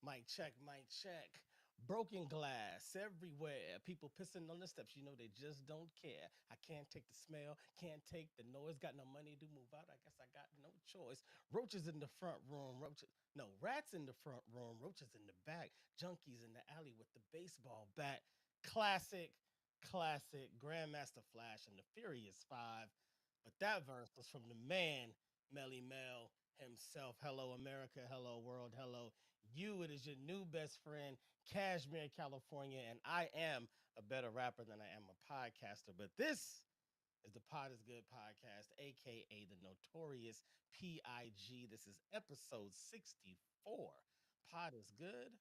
Mic check, mic check. Broken glass everywhere. People pissing on the steps. You know they just don't care. I can't take the smell, can't take the noise. Got no money to move out. I guess I got no choice. Roaches in the front room. Roaches. No, rats in the front room. Roaches in the back. Junkies in the alley with the baseball bat. Classic, classic. Grandmaster Flash and the Furious Five. But that verse was from the man, Melly Mel himself. Hello, America. Hello, world. Hello, you. It is your new best friend, Cashmere, California, and I am a better rapper than I am a podcaster. But this is the Pod is Good podcast, aka the Notorious PIG. This is episode 64. Pod is good,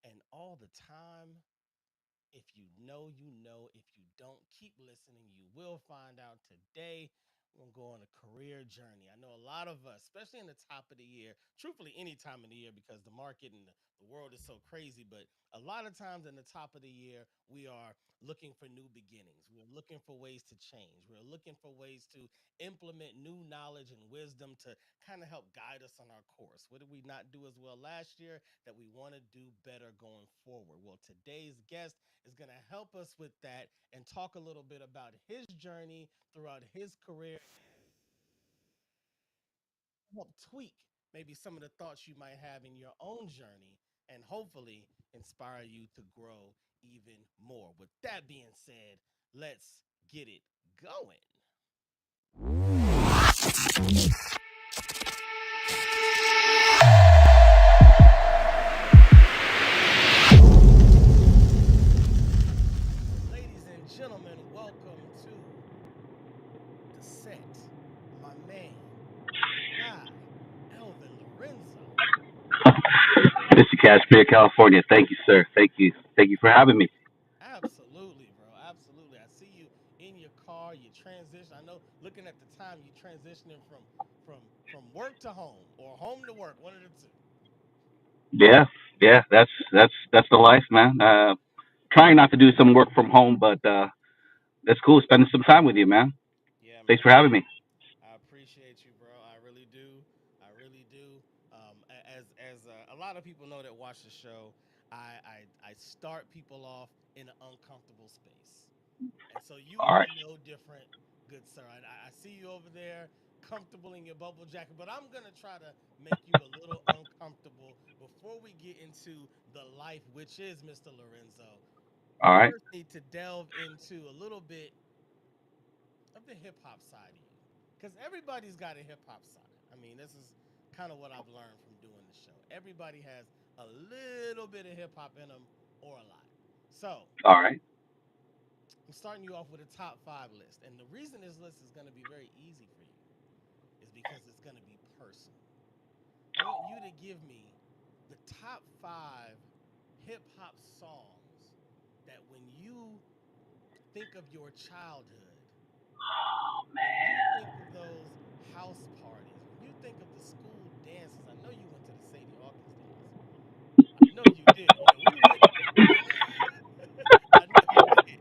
and all the time. If you know, you know. If you don't, keep listening. You will find out today. We're going to go on a career journey. I know a lot of us, especially in the top of the year, truthfully, any time of the year, because the market and the world is so crazy, but a lot of times in the top of the year, we are looking for new beginnings. We're looking for ways to change. We're looking for ways to implement new knowledge and wisdom to kind of help guide us on our course. What did we not do as well last year that we want to do better going forward? Well, today's guest is going to help us with that and talk a little bit about his journey throughout his career, help tweak maybe some of the thoughts you might have in your own journey, and hopefully inspire you to grow even more. With that being said, let's get it going. Ladies and gentlemen, welcome to the set. My man, the guy, Elvin Lorenzo. Mr. Cashmere, California. Thank you, sir. Thank you. Thank you for having me. Absolutely, bro. Absolutely. I see you in your car. You transition. I know. Looking at the time, you transitioning from work to home or home to work. One of the two. Yeah, yeah. That's the life, man. Trying not to do some work from home, but that's cool. Spending some time with you, man. Yeah, Thanks man. for having me. I appreciate you, bro. I really do. I really do. As a lot of people know that watch the show, I start people off in an uncomfortable space. And so you All will right. be no different, good sir. I see you over there, comfortable in your bubble jacket, but I'm going to try to make you a little uncomfortable before we get into the life, which is Mr. Lorenzo. We All right. first need to delve into a little bit of the hip hop side of you. Because everybody's got a hip hop side. I mean, this is kind of what I've learned from doing the show. Everybody has a little bit of hip hop in them or a lot. So, All right. I'm starting you off with a top five list. And the reason this list is going to be very easy for you is because it's going to be personal. I want you to give me the top five hip hop songs that when you think of your childhood, when you think of those house parties, when you think of the school dances, I know you went to the Sadie Hawkins dance. I know you did. Yeah, we went. I know you did.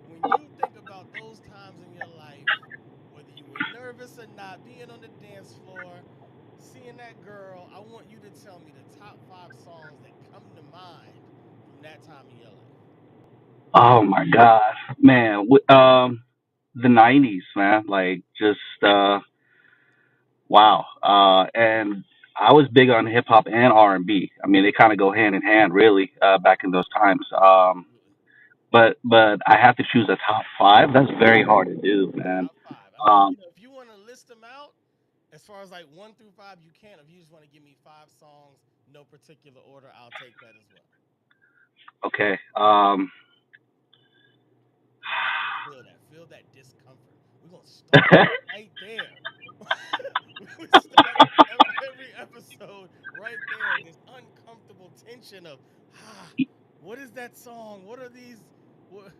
When you think about those times in your life, whether you were nervous or not, being on the dance floor, seeing that girl, I want you to tell me the top five songs that come to mind from that time in your life. Oh my gosh, man. The '90s, man. Like just wow. And I was big on hip hop and R&B. I mean, they kind of go hand in hand, really, back in those times. Absolutely. But I have to choose a top five. That's very hard to do, man. Top five. I mean, Um, if you want to list them out, as far as like one through five, you can. If you just want to give me five songs, no particular order, I'll take that as well. okay. I want you to feel that. Feel that discomfort. We're gonna start right there. We start every episode right there. This uncomfortable tension of what is that song? What are these? What,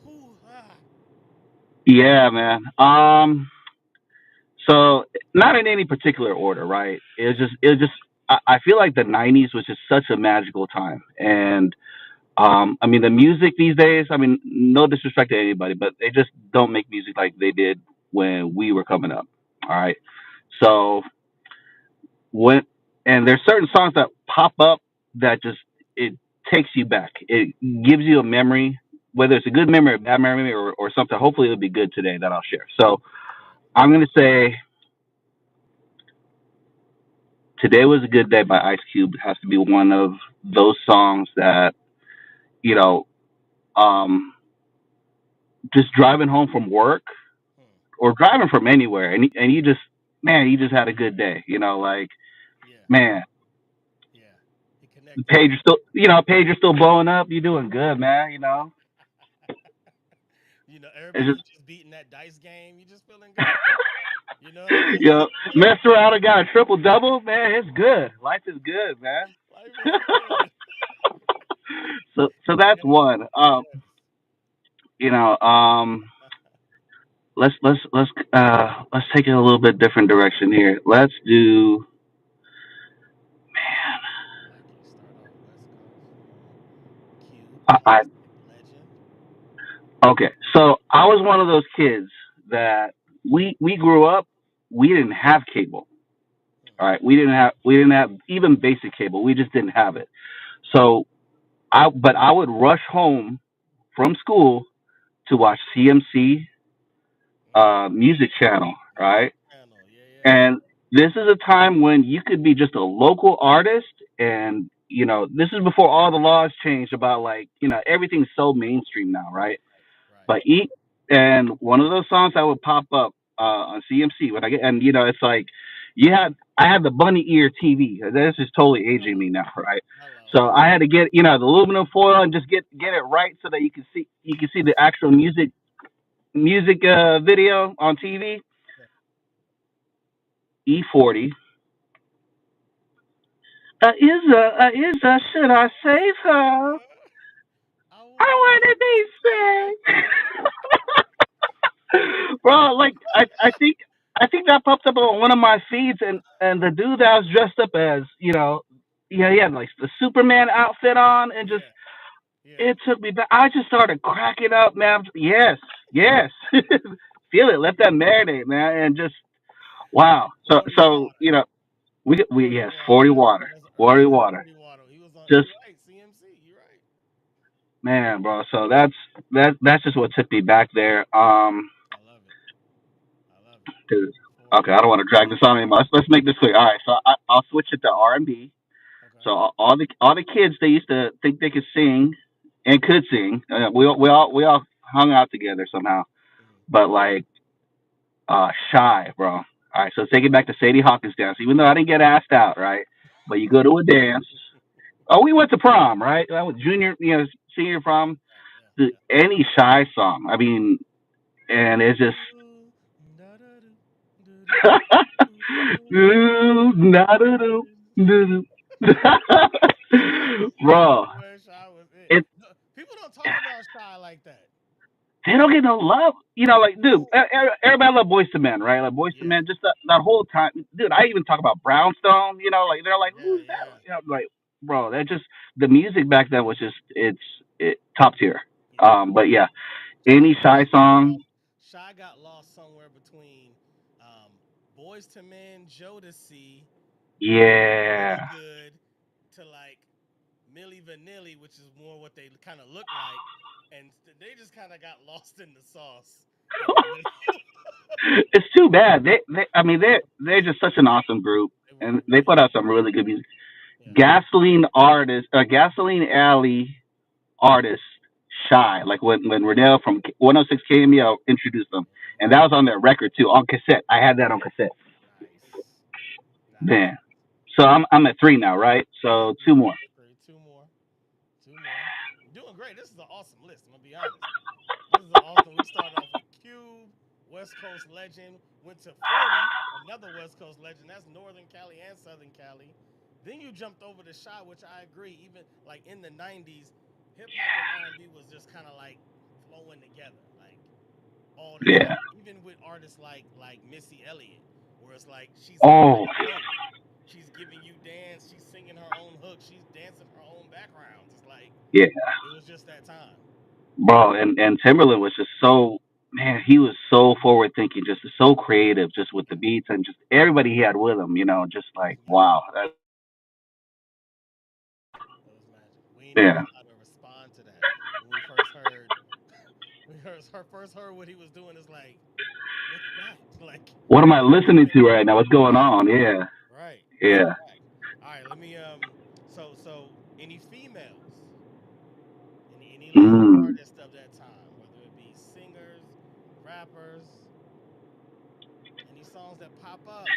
who? Yeah, man. So not in any particular order, right? It was just. I feel like the '90s was just such a magical time, and I mean the music these days. I mean, no disrespect to anybody, but they just don't make music like they did when we were coming up. All right. So when and there's certain songs that pop up that just it takes you back. It gives you a memory, whether it's a good memory or a bad memory or something. Hopefully, it'll be good today that I'll share. So Right. I'm gonna say "Today Was a Good Day" by Ice Cube has to be one of those songs that you know, um, just driving home from work Hmm. or driving from anywhere, and you just man, you just had a good day. Like Yeah. man, Yeah. He connected. pager still blowing up. You doing good, man. It's Everybody, you just just beating that dice game. You just feeling good. You know what I mean? you know, messed around and got a triple double, man. It's good. Life is good, man. Life is good. So that's Yes. one. Yes. You know, um, let's take it a little bit different direction here. Let's do. I like it. Start off West Coast. Cube, I classic, legend. Okay, so I was one of those kids that we grew up. We didn't have cable. Hmm. All right, we didn't have even basic cable. We just didn't have it. So I would rush home from school to watch CMC Mm. Music Channel, Music right? channel. Yeah, yeah. And this is a time when you could be just a local artist, and this is before all the laws changed about like everything's so mainstream now, right? Right. Right. But eat and one of those songs that would pop up on CMC when I get and it's like I had the bunny ear TV. This is totally aging me Hello. now, right? Hello. So I had to get the aluminum foil and just get it right so that you can see the actual music video on TV. Yeah. E40. Isa, should I save her? I I want want to to be say. saved. Bro, like I think that popped up on one of my feeds, and the dude that was dressed up as he had like the Superman outfit on, and just Yeah. Yeah. it took me back. I just started cracking up, man. Yes, yes, feel it. Let that marinate, man, and just wow. So 40 so water. we 40 yes, water. 40 water, That's 40 water. 40 water. He was on. Just You're right. CMC. You're right. man, bro. So that's just what took me back there. I love it. I love it. Dude. 40 Okay, I don't water. want to drag this on anymore. Let's make this clear. All right, so I'll switch it to R&B. Okay. So all the kids they used to think they could sing and could sing. We all hung out together somehow. Hmm. But like shy, bro. All right, so take it back to Sadie Hawkins dance. Even though I didn't get asked out, right? But you go to a dance. Oh, we went to prom, right? I was junior, senior prom. Right. Yeah. Yeah. Any shy song. I mean, and it's just Ooh, da-da-do, do-do, ooh, bro. I wish I was it. It No, people don't talk about Shy like that. they don't get no love. Like, dude, No. everybody love Boys to Men, right? Like Boys to Yeah. Men, just that whole time, dude. I even talk about Brownstone. Like they're like, Yeah. who's that? Yeah. Like, bro, that just the music back then was just it top tier. Yeah. But yeah, any Shy shy got song, lost. Shy got lost somewhere between um, Boys to Men, Jodeci, yeah. Really Good, to like Milli Vanilli, which is more what they kind of look like, and they just kind of got lost in the sauce in the middle. It's too bad. I mean, they're just such an awesome group, They and were. they Yeah. put out some really good music. Yeah. Gasoline Alley artist, Shy. Like when Renell from 106 KMEL introduced them, and that was on their record too, on cassette. I had that on cassette. Nice. Nice. Man, so I'm at three now, right? Yeah. So two Three. more. Three. Two more. Two more. You're doing great. This is an awesome list. I'm gonna be honest. This is an awesome. We started off with Cube, West Coast legend. Went to 40, another West Coast legend. That's Northern Cali and Southern Cali. Then you jumped over to Shy, which I agree. Even like in the '90s, hip hop and R&B was just kind of like flowing together, like all the Yeah. time. Even with artists like Missy Elliott, where it's like she's kind Oh, of both. She's giving you dance. She's singing her own hook. She's dancing her own backgrounds. It's like yeah, it was just that time. bro. And Timberland was just so man. He was so forward thinking, just so creative, just with the Yeah, beats and just everybody he had with him. Just he was like magic. wow. we ain't even Yeah. know how to respond to that. When we first heard, first heard what he was doing, is like, what's that? Like, What am I what listening even? to right now? What's going Right, on? Yeah. right. That's a Yeah. fact. All right, let me so any females, any lady Mm. artists of that time, whether it be singers, rappers, any songs that pop up.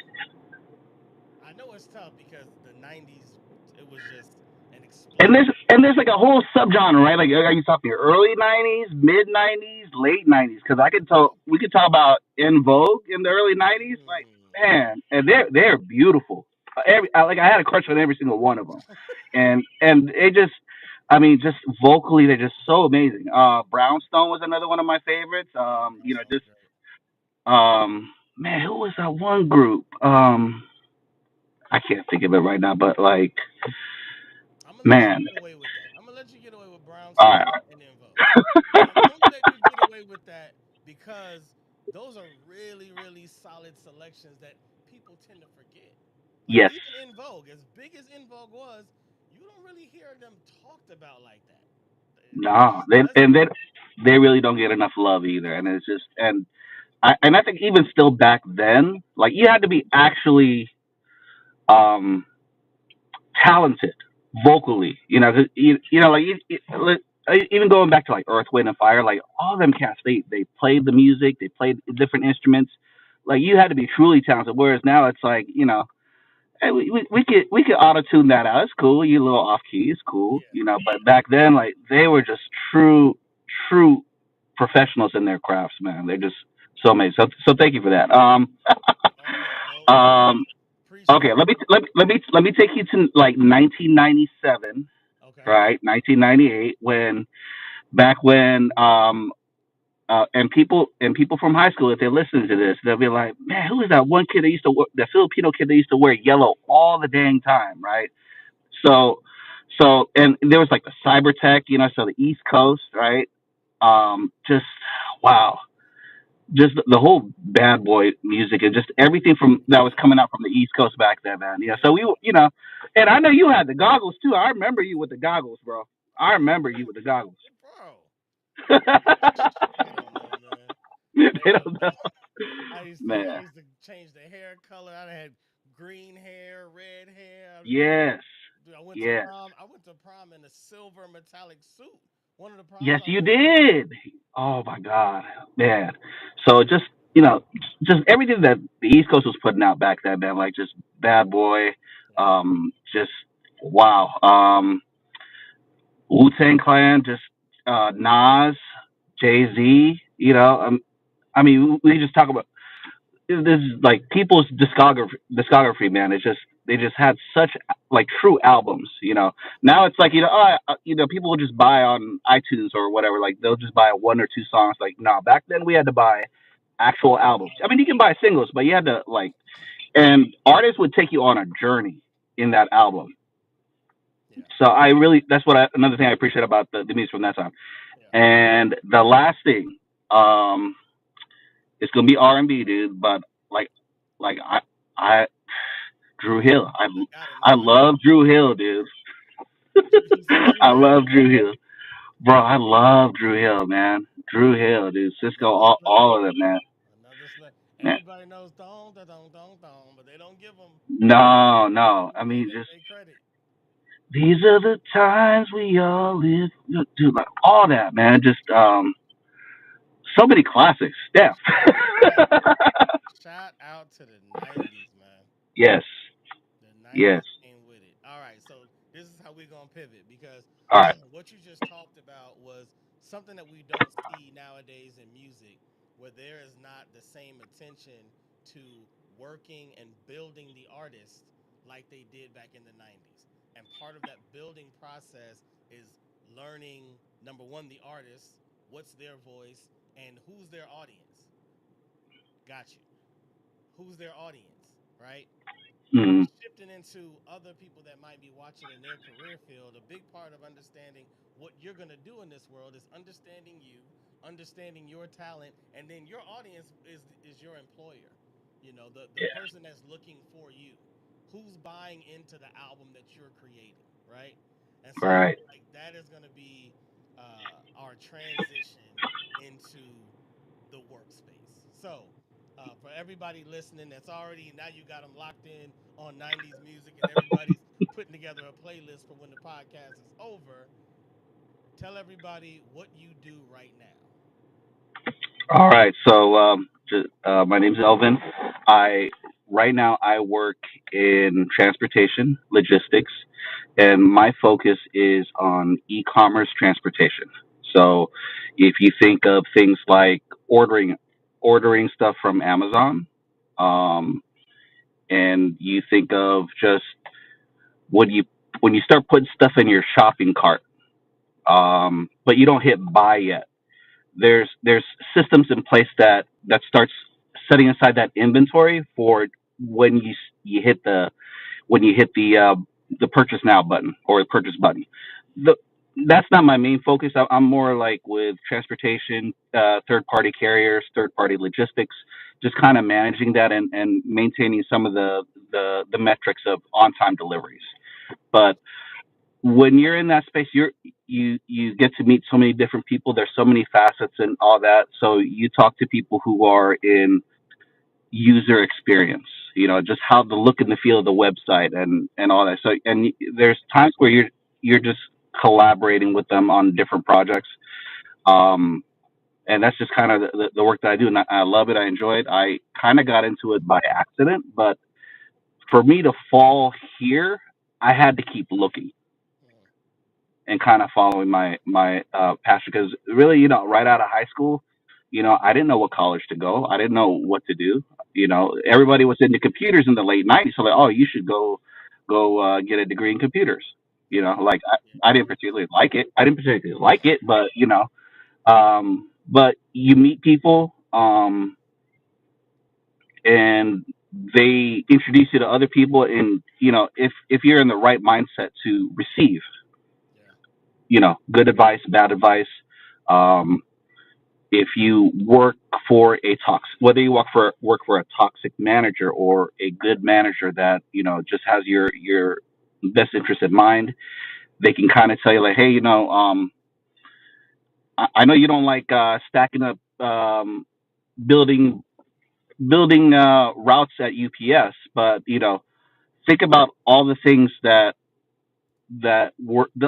I know it's tough because the '90s, it was just an And explosion. there's like a whole subgenre, right? Like, are you talking early '90s, mid '90s, late '90s? Because I could talk, Okay. we could talk about In Vogue in the early '90s. Like, Mm. man, and they're beautiful. Like I had a crush on every single one of them, and they just, I mean, just vocally, they're just so amazing. Brownstone was another one of my favorites. Yeah, Brownstone was Just great. man, who was that one group? I can't think of it right now, but like, I'm gonna let you man, get away with that. I'm gonna let you get away with all right, Brownstone and In Vogue. I'm gonna let you get away with that because those are really, really solid selections that people tend to forget. Like yes. even In Vogue, as big as In Vogue was, you don't really hear them talked about like that. It No, just doesn't. they really don't get enough love either, and it's just and I think even still back then, like you had to be actually um talented vocally, you know, 'cause you know, like even going back to like Earth, Wind and Fire, like all of them cats, they played the music, they played different instruments, like you had to be truly talented. Whereas now it's like you know, hey, we could auto tune that out. It's cool. You a little off key. It's cool. Yeah. You know. But back then, like they were just true professionals in their crafts, man. They're just so amazing. So thank you for that. Oh yeah. No. Um. Okay. Appreciate it. Let me take you to like 1997, Okay. right? 1998, when back when and people from high school, if they listen to this, they'll be like, "Man, who is that one kid that used to the Filipino kid that used to wear yellow all the dang time?" Right? So, and there was like the cyber tech, you know, so the East Coast, right? Just wow, just the whole bad boy music and just everything from that was Yeah. coming out from the East Coast back then, man. Yeah, so Yeah. we, you know, and I know you had the goggles too. I remember you with the goggles, bro. I Yeah. remember you with the goggles. Bro. They I don't know, man. They don't don't know, know. I man. used to change the hair color. I had green hair, red hair. Yes, Dude, I went to yes, prom. I went to prom in a silver metallic suit. One of the proms yes, I you went to. did. Oh my God, man. So just you know, just everything that the East Coast was putting out back then, man. Like just Bad Boy, Yeah. just wow. Wu Tang Clan, just Nas, Jay Z. You know, I mean, we just talk about this is like people's discography, man. It's just they just had such like true albums. You know, now it's like you know, people will just buy on iTunes or whatever. Like they'll just buy one or two songs. Like no, back then we had to buy actual albums. I mean, you can buy singles, but you had to like, and artists would take you on a journey in that album. Yeah. So I really, that's what another thing I appreciate about the music from that time. Yeah. And the last thing, um, it's gonna be R&B, dude. But like, I Drew I, Hill. I got it I now. love Drew Hill, dude. You said Drew I Hill? love Drew Hill, bro. I love Drew Hill, man. Drew Hill, dude. Cisco, Another all celebrity. of them, man. Another celebrity. Man. Everybody knows dong, da, dong, dong, dong, but they don't give them. No, no. I They mean, they, just they credit. these are the times we all live, dude. Like all that, man. Just so many classics. Steph. Shout, hey, shout out to the '90s, man. Yes, The yes. '90s came with it. All right, so this is how we're gonna pivot because All right. what you just talked about was something that we don't see nowadays in music, where there is not the same attention to working and building the artist like they did back in the '90s. And part of that building process is learning number one, the artist, what's their voice, and who's their audience. Got you. Who's their audience, right? Mm, Shifting into other people that might be watching in their career field, a big part of understanding what you're going to do in this world is understanding you, understanding your talent, and then your audience is your employer. You know, the yeah. person that's looking for you, who's buying into the album that you're creating, right? And so I Right. feel like is going to be our transition into the workspace. So, for everybody listening that's already, now you got them locked in on 90s music and everybody's putting together a playlist for when the podcast is over, tell everybody what you do right now. All right. So, my name's Elvin. I right now I work in transportation logistics, and my focus is on e-commerce transportation. So, if you think of things like ordering stuff from Amazon, um, and you think of just when you when you start putting stuff in your shopping cart, but you don't hit buy yet, there's systems in place that starts setting aside that inventory for when you hit the purchase now button or the purchase button. The, that's not my main focus. I'm more like with transportation, third party carriers, third party logistics, just kind of managing that and maintaining some of the metrics of on time deliveries. But when you're in that space, you get to meet so many different people. There's so many facets and all that. So you talk to people who are in user experience, just how the look and the feel of the website and all that. So and there's times where you're just collaborating with them on different projects. Um, and that's just kind of the work that I do, and I love it. I enjoy it. I kind of got into it by accident, but for me to fall here, I had to keep looking Mhm. and kind of following my passion because really, right out of high school, I didn't know what college to go. I didn't know what to do. Everybody was into computers in the late '90s, so like, oh, you should go get a degree in computers. Yeah. Like Yeah. I didn't particularly like it. I didn't particularly like it, but but you meet people, and they introduce you to other people, and if you're in the right mindset to receive Yeah. good advice, bad advice. Um, if you work for whether you work for a toxic manager or a good manager that just has your best interest in mind, they can kind of tell you like, hey, I know you don't like stacking up, building routes at UPS, but think about all the things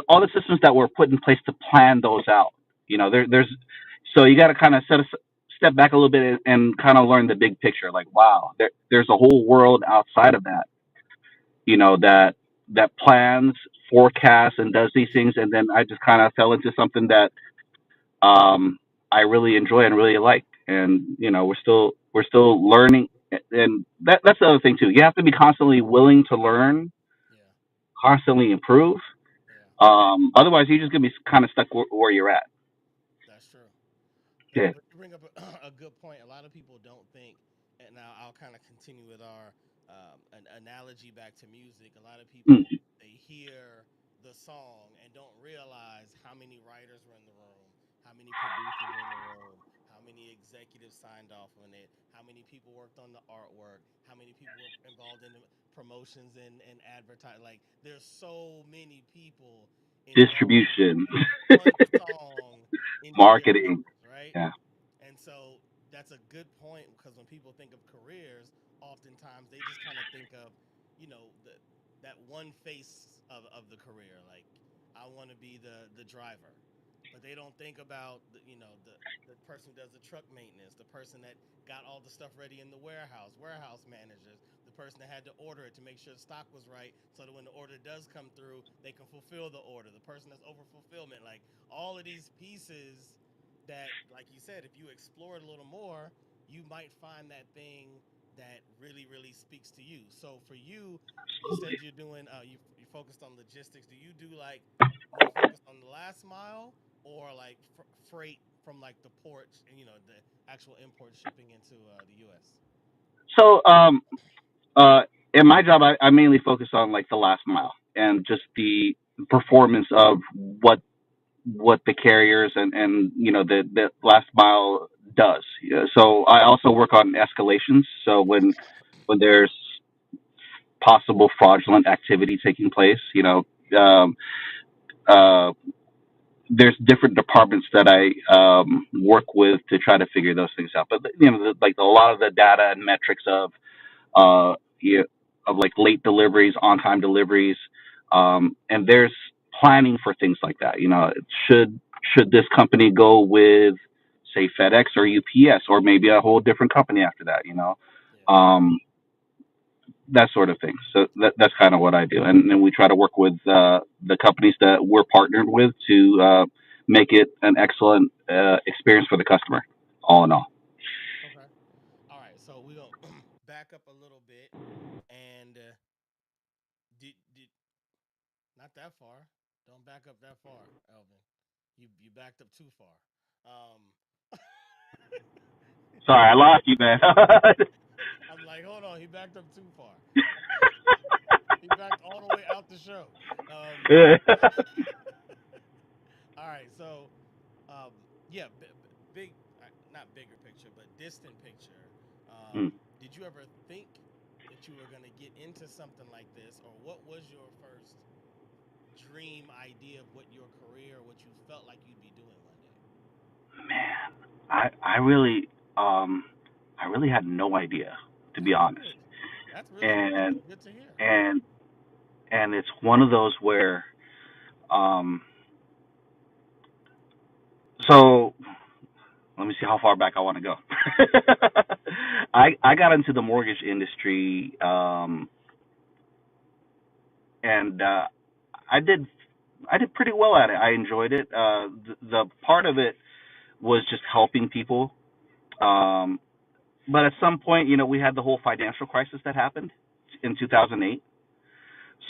all the systems that were put in place to plan those out. There's so you got to kind of step back a little bit and kind of learn the big picture. Like, wow, there's a whole world outside of that. That plans, forecasts, and does these things. And then I just kind of fell into something that um, I really enjoy and really like. And we're still learning. And that's the other thing too. You have to be constantly willing to learn, Yeah. constantly improve. Yeah. Otherwise, you're just gonna be kind of stuck where you're at. That's true. Yeah. But you bring up a good point. A lot of people don't think, and now I'll kind of continue with our an analogy back to music. A lot of Mm, people, they hear the song and don't realize how many writers were in the room, how many producers were in the room, how many executives signed off on it, how many people worked on the artwork, how many people were involved in the promotions and advertising. Like, there's so many people involved distribution, in one song into your marketing. numbers, right? Yeah. And so that's a good point because when people think of careers, oftentimes they just kind of think of, that one face of the career. Like, I want to be the driver, but they don't think about the person who does the truck maintenance, the person that got all the stuff ready in the warehouse managers, the person that had to order it to make sure the stock was right, so that when the order does come through, they can fulfill the order. The person that's over fulfillment, like all of these pieces that, like you said, if you explore it a little more, you might find that thing that really, really speaks to you. So for you, you said Absolutely. you're doing, you focused on logistics. Do you do like more focused on the last mile or like freight from like the ports and the actual import shipping into the U.S.? So, uh, in my job, I mainly focus on like the last mile and just the performance of what the carriers and the last mile does. Yeah, so I also work on escalations. So when there's possible fraudulent activity taking place, um, uh, there's different departments that I work with to try to figure those things out. But like a lot of the data and metrics of uh, yeah, of like late deliveries, on time deliveries, and there's planning for things like that. Should should this company go with say FedEx or UPS or maybe a whole different company after that? Yeah. Um, that sort of thing. So that's kind of what I do, and then we try to work with the companies that we're partnered with to make it an excellent experience for the customer. All in all. Okay. All right. So we gonna back up a little bit, and did not that far. Don't back up that far, Elvin. You backed up too far. Um, Sorry, I lost you, man. I'm like, hold on, he backed up too far. He backed all the way out the show. Um, all right, so um, yeah, big, not bigger picture, but distant picture. Mm. Did you ever think that you were gonna get into something like this, or what was your first dream idea of what your career, what you felt like you'd be doing one day? Man, I really um I really had no idea, to be That's honest. good. That's really And good to hear. and and it's one of those where um so let me see how far back I want to go. I got into the mortgage industry, and I did I did pretty well at it. I enjoyed it. The part of it was just helping people. Um, but at some point, we had the whole financial crisis that happened in 2008.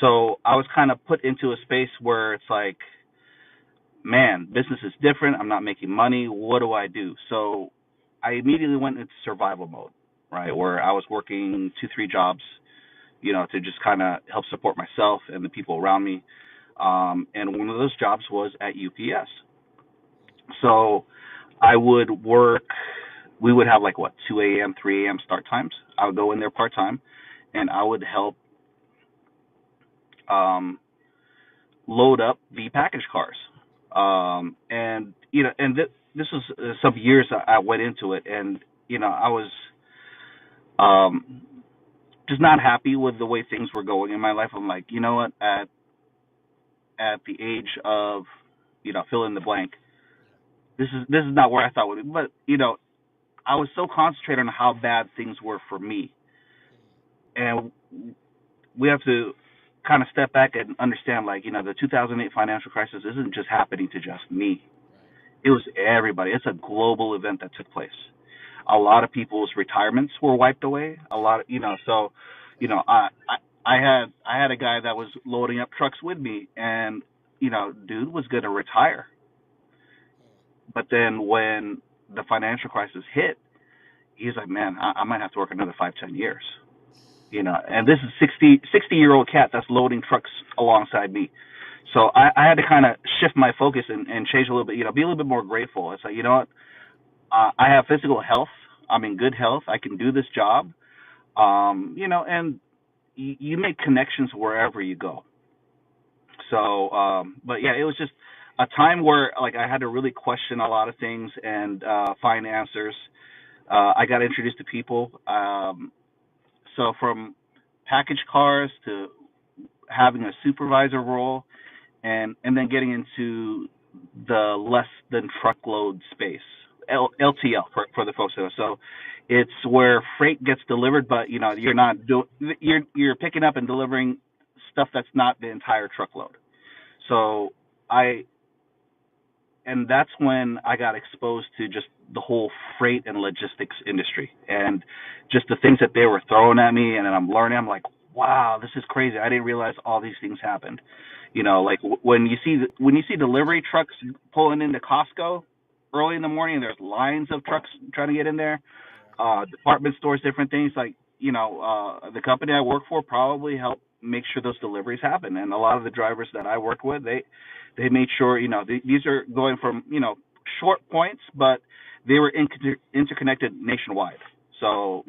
So I was kind of put into a space where it's like, man, business is different. I'm not making money. What do I do? So I immediately went into survival mode, right? Where I was working two, three jobs, to just kind of help support myself and the people around me. And one of those jobs was at UPS. So I would work, we would have like what, 2 a.m., 3 a.m. start times. I would go in there part time and I would help um, load up the package cars. This was some years I went into it, and I was um, just not happy with the way things were going in my life. I'm like, you know what? At the age of fill in the blank, Yeah. this is not where I thought would be. But I was so concentrated on how bad things were for me, Mm, and we have to kind of step back and understand, like, the 2008 financial crisis isn't just happening to just me. right. It was everybody. It's a global event that took place. A lot of people's retirements were wiped away. A lot of, so, you know, Correct. I, I, I had a guy that was loading up trucks with me, and dude was gonna retire. Mm, But then when the financial crisis hit, he's like, man, I might have to work another 5, 10 years. And this is 60-year-old cat that's loading trucks alongside me. So I had to kind of shift my focus and change a little bit, be a little bit more grateful. It's like, you know what? right. I have physical health. I'm in good health. I can do this job. And you make connections wherever you go. So, but yeah, it was just a time where like I had to really question a lot of things and find answers. I got introduced to people. So from package cars to having a supervisor role, and then getting into the less than truckload space, Mm, LTL for the folks there. So it's where freight gets delivered, but you're not doing you're picking up and delivering stuff that's not the entire truckload. So I and that's when I got exposed to just the whole freight and logistics industry and just the things that they were throwing at me, and then I'm learning. I'm like, wow, this is crazy. I didn't realize all these things happened. Like when you see delivery trucks pulling into Costco early in the morning, there's lines of trucks trying to get in there. yeah. Department stores, different things. Like the company I work for probably helped make sure those deliveries happen. And a lot of the drivers that I work with, they made sure these are going from short points, but they were interconnected nationwide. So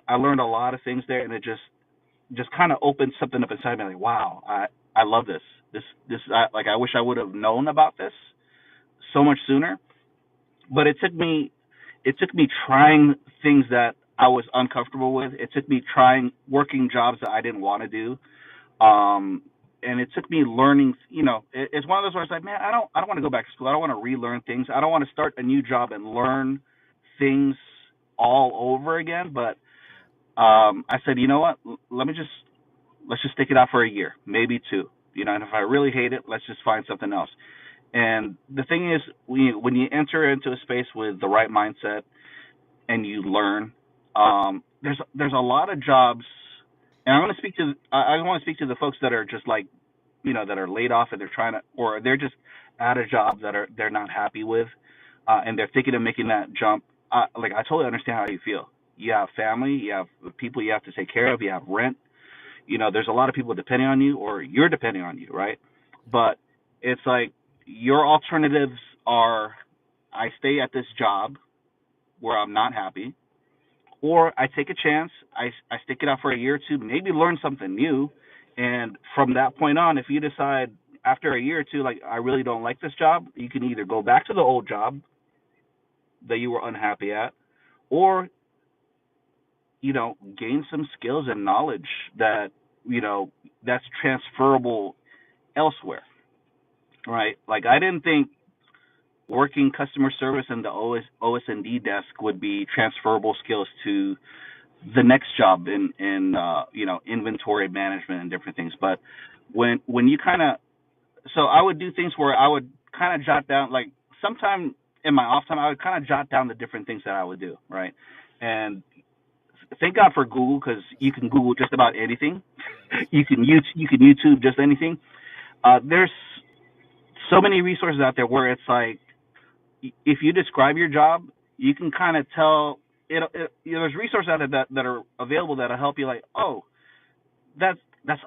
I learned a lot of things there, and it just kind of opened something up inside me. Like, wow, I love this. Like I wish I would have known about this so much sooner. But it took me trying things that I was uncomfortable with. It took me trying working jobs that I didn't want to do. And it took me learning. It's one of those where it's like, man, I don't want to go back to school. I don't want to relearn things. I don't want to start a new job and learn things all over again. But Yeah. I said, you know what? Let's just stick it out for a year, maybe two. And if I really hate it, let's just find something else. And the thing is, when you enter into a space with the right mindset and you learn, there's a lot of jobs. And I want to speak to the folks that are just like, that are laid off and they're trying to, or they're just at a job that they're not happy with, and they're thinking of making that jump. Like, I totally understand how you feel. You have family, you have people you have to take care of, you have rent. There's a lot of people depending on you, or you're depending on you, right? But it's like your alternatives are, I stay at this job where I'm not happy, or I take a chance, I stick it out for a year or two, maybe learn something new. And from that point on, if you decide after a year or two, like, I really don't like this job, you can either go back to the old job that you were unhappy at, or, gain some skills and knowledge that, that's transferable elsewhere, right? Like, I didn't think working customer service in the OS&D desk would be transferable skills to the next job in inventory management and different things. But when you kind of, so I would do things where I would kind of jot down, like, sometime in my off time I would kind of jot down the different things that I would do, right? And thank God for Google, because That's you can Google just about anything. Yeah, that's You can YouTube just anything. There's so many resources out there where it's like, if you describe your job, you can kind of tell. There's resources out there that are available that'll help you. Like, oh, that's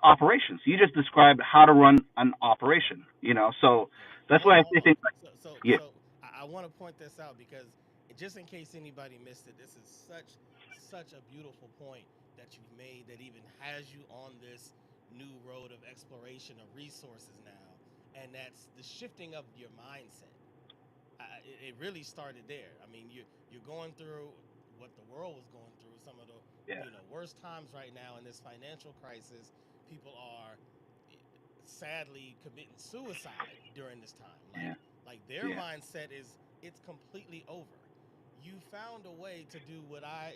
operations. You just described how to run an operation. So yeah. that's why I Hold on. think, like, yeah. I want to point this out because just in case anybody missed it, this is such a beautiful point that you've made that even has you on this new road of exploration of resources now, and that's the shifting of your mindset. It really started there. I mean, you're going through what the world was going through, some of the Yeah. worst times right now in this financial crisis. People are sadly committing suicide during this time. Yeah. Like their Yeah. mindset is it's completely over. You found a way to do what I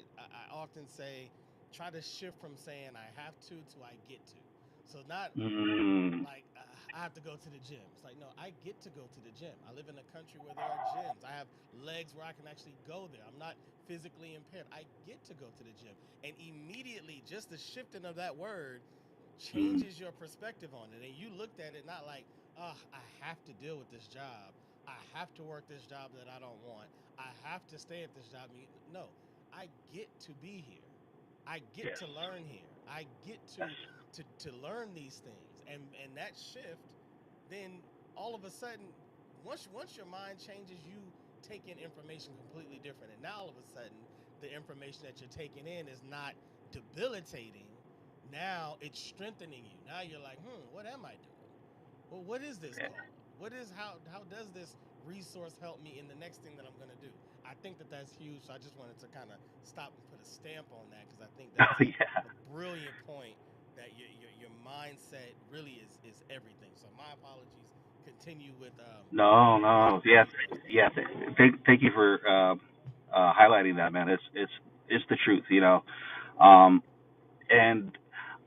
often say, try to shift from saying I have to I get to. So not Mm, like I have to go to the gym. It's like no, I get to go to the gym. I live in a country where there are gyms. I have legs where I can actually go there. I'm not physically impaired. I get to go to the gym. And immediately just the shifting of that word mm, changes your perspective on it. And you looked at it not like, oh, I have to deal with this job. I have to work this job that I don't want. I have to stay at this job. No, I get to be here. I get yes. to learn here. I get Yes. to learn these things. And that shift, then all of a sudden, once your mind changes, you take in information completely different. And now all of a sudden, the information that you're taking in is not debilitating. Now it's strengthening you. Now you're like, what am I doing? Well, what is this Yeah. called? What is how does this resource help me in the next thing that I'm going to do? I think that that's huge. So I just wanted to kind of stop and put a stamp on that because I think that's Yeah. a brilliant point that your mindset really is everything. So my apologies. Continue with No, what no. what Yes. you were saying. Yes. Thank you for highlighting that, man. It's the truth. Um, and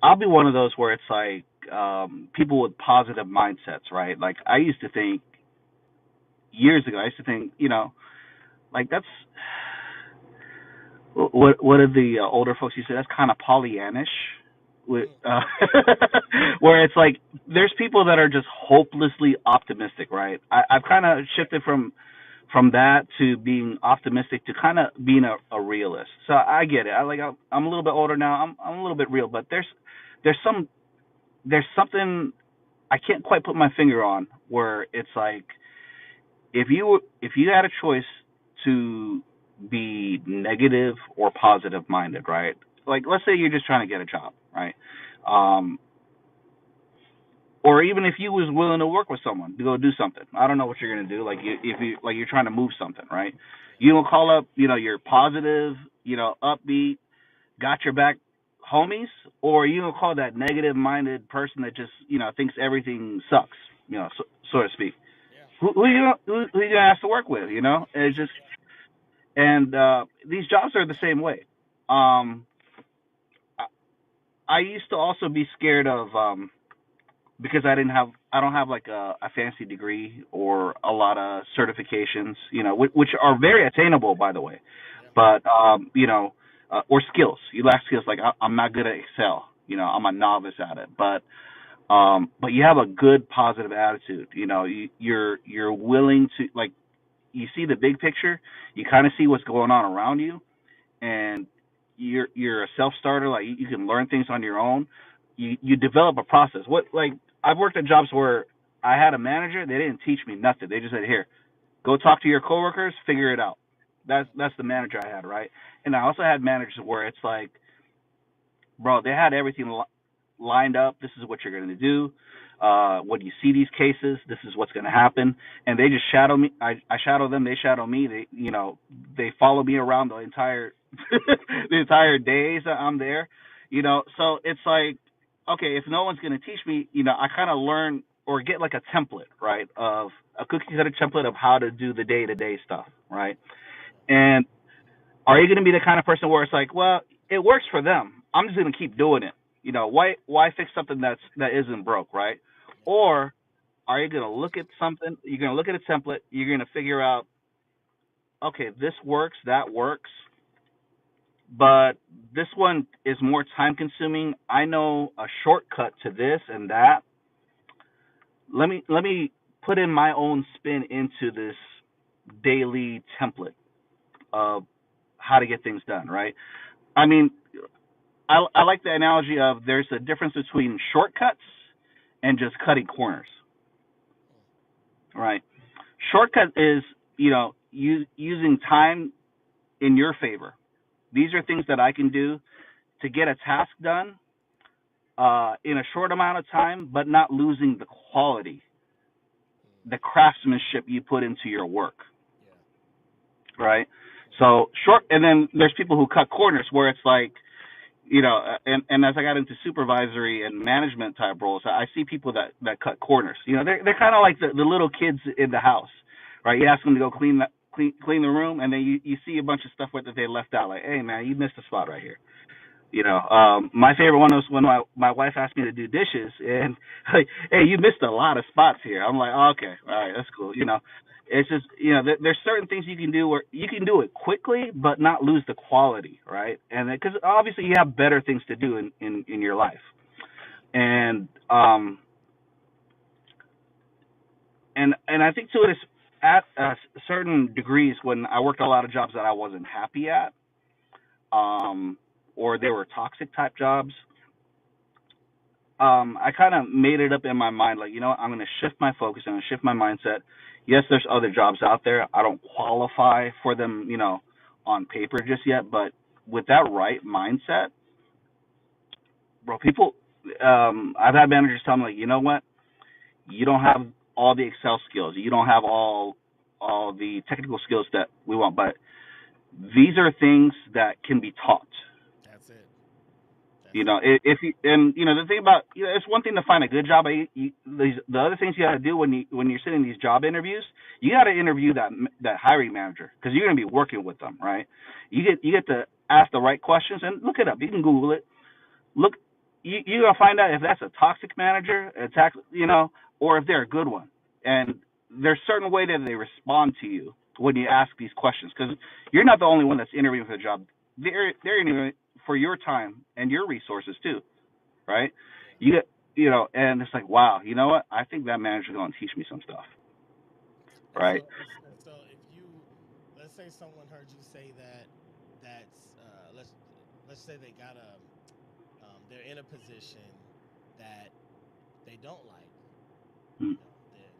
I'll be one of those where it's like, people with positive mindsets, right? Like, I used to think years ago. I used to think, like, that's what did the older folks used to say? That's kind of Pollyannish, with, Mm, where it's like there's people that are just hopelessly optimistic, right? I've kind of shifted from that to being optimistic to kind of being a realist. So I get it. I'm a little bit older now. I'm a little bit real, but there's some there's something I can't quite put my finger on, where it's like, if you had a choice to be negative or positive minded, right? Like, let's say you're just trying to get a job, right? Um, or even if you was willing to work with someone to go do something. I don't know what you're gonna do. Like if you like you're trying to move something, right? Yeah. You don't call up, your positive, upbeat, got your back homies, or you don't call that negative minded person that just thinks everything sucks, so to speak. Yeah. Who you gonna ask to work with? It's just and these jobs are the same way. Um, I, I used to also be scared of because I don't have like a fancy degree or a lot of certifications, which are very attainable, by the way. Yeah. But or skills. You lack skills. Like I'm not good at Excel. I'm a novice at it. But you have a good positive attitude. You're willing to, like, you see the big picture. You kind of see what's going on around you, and you're a self starter. Like you can learn things on your own. You develop a process. What like I've worked at jobs where I had a manager. They didn't teach me nothing. They just said, "Here, go talk to your coworkers, figure it out." That's the manager I had, right? And I also had managers where it's like, bro, they had everything lined up. This is what you're going to do. When you see these cases, this is what's going to happen. And they just shadow me. I shadow them. They shadow me. They follow me around the entire the entire days that I'm there. So it's like, okay, if no one's going to teach me, I kind of learn or get like a template, right, of a cookie cutter template of how to do the day to day stuff, right? Yeah. And are you going to be the kind of person where it's like, well, it works for them. I'm just going to keep doing it. Why fix something that isn't broke, right? Yeah. Or are you going to look at something? You're going to look at a template. You're going to figure out, okay, this works, that works, but this one is more time consuming. I know a shortcut to this and that. Let me put in my own spin into this daily template of how to get things done, right? I mean, I like the analogy of there's a difference between shortcuts and just cutting corners, Mm. right? Shortcut is, using time in your favor. These are things that I can do to get a task done in a short amount of time, but not losing the quality, Mm. the craftsmanship you put into your work, Yeah. right? Yeah. So short, and then there's people who cut corners where it's like, and as I got into supervisory and management type roles, I see people that cut corners. They're kind of like the little kids in the house, right? You ask them to go clean the room, and then you see a bunch of stuff that they left out. Like, hey man, you missed a spot right here. My favorite one was when my wife asked me to do dishes, and like, hey, you missed a lot of spots here. I'm like, oh, okay, all right, that's cool. It's just, there's certain things you can do where you can do it quickly, but not lose the quality, right? And because obviously you have better things to do in your life, and and I think too it is at certain degrees when I worked a lot of jobs that I wasn't happy at, um, or they were toxic type jobs. I kind of made it up in my mind, like, I'm going to shift my focus. I'm going to shift my mindset. Yes, there's other jobs out there. I don't qualify for them, on paper just yet, but with that right mindset, bro, I've had managers tell me, like, you know what? You don't have all the Excel skills. You don't have all the technical skills that we want, but these are things that can be taught. That's it. That's it. If you, and the thing about, it's one thing to find a good job. The other things you got to do when you're sitting in these job interviews, you got to interview that hiring manager because you're going to be working with them, right? You get to ask the right questions and look it up. You can Google it. Look, you're gonna find out if that's a toxic manager, or if they're a good one. And there's certain way that they respond to you when you ask these questions because you're not the only one that's interviewing for the job. They're interviewing for your time and your resources too, right? Yeah. You get, and it's like, wow, you know what? I think that manager's gonna teach me some stuff, And right? so if you, let's say someone heard you say that, that's let's say they got a they're in a position that they don't like. Mm.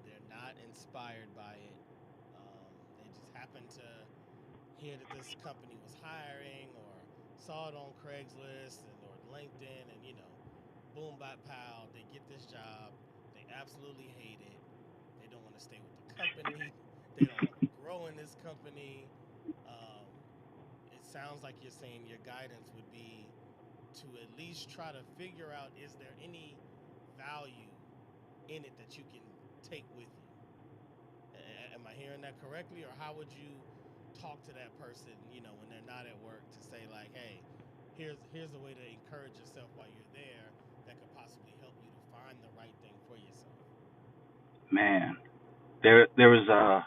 They're not inspired by it. They just happen to hear that this company was hiring or saw it on Craigslist and or LinkedIn, and boom, bop, pow, they get this job. absolutely hate it. They don't want to stay with the company. They don't want to grow in this company. Um, it sounds like you're saying your guidance would be to at least try to figure out, is there any value in it that you can take with you? Am I hearing that correctly, or how would you talk to that person, when they're not at work, to say like, hey, here's a way to encourage yourself while you're there that could possibly help you to find the right thing for yourself? Man, there was a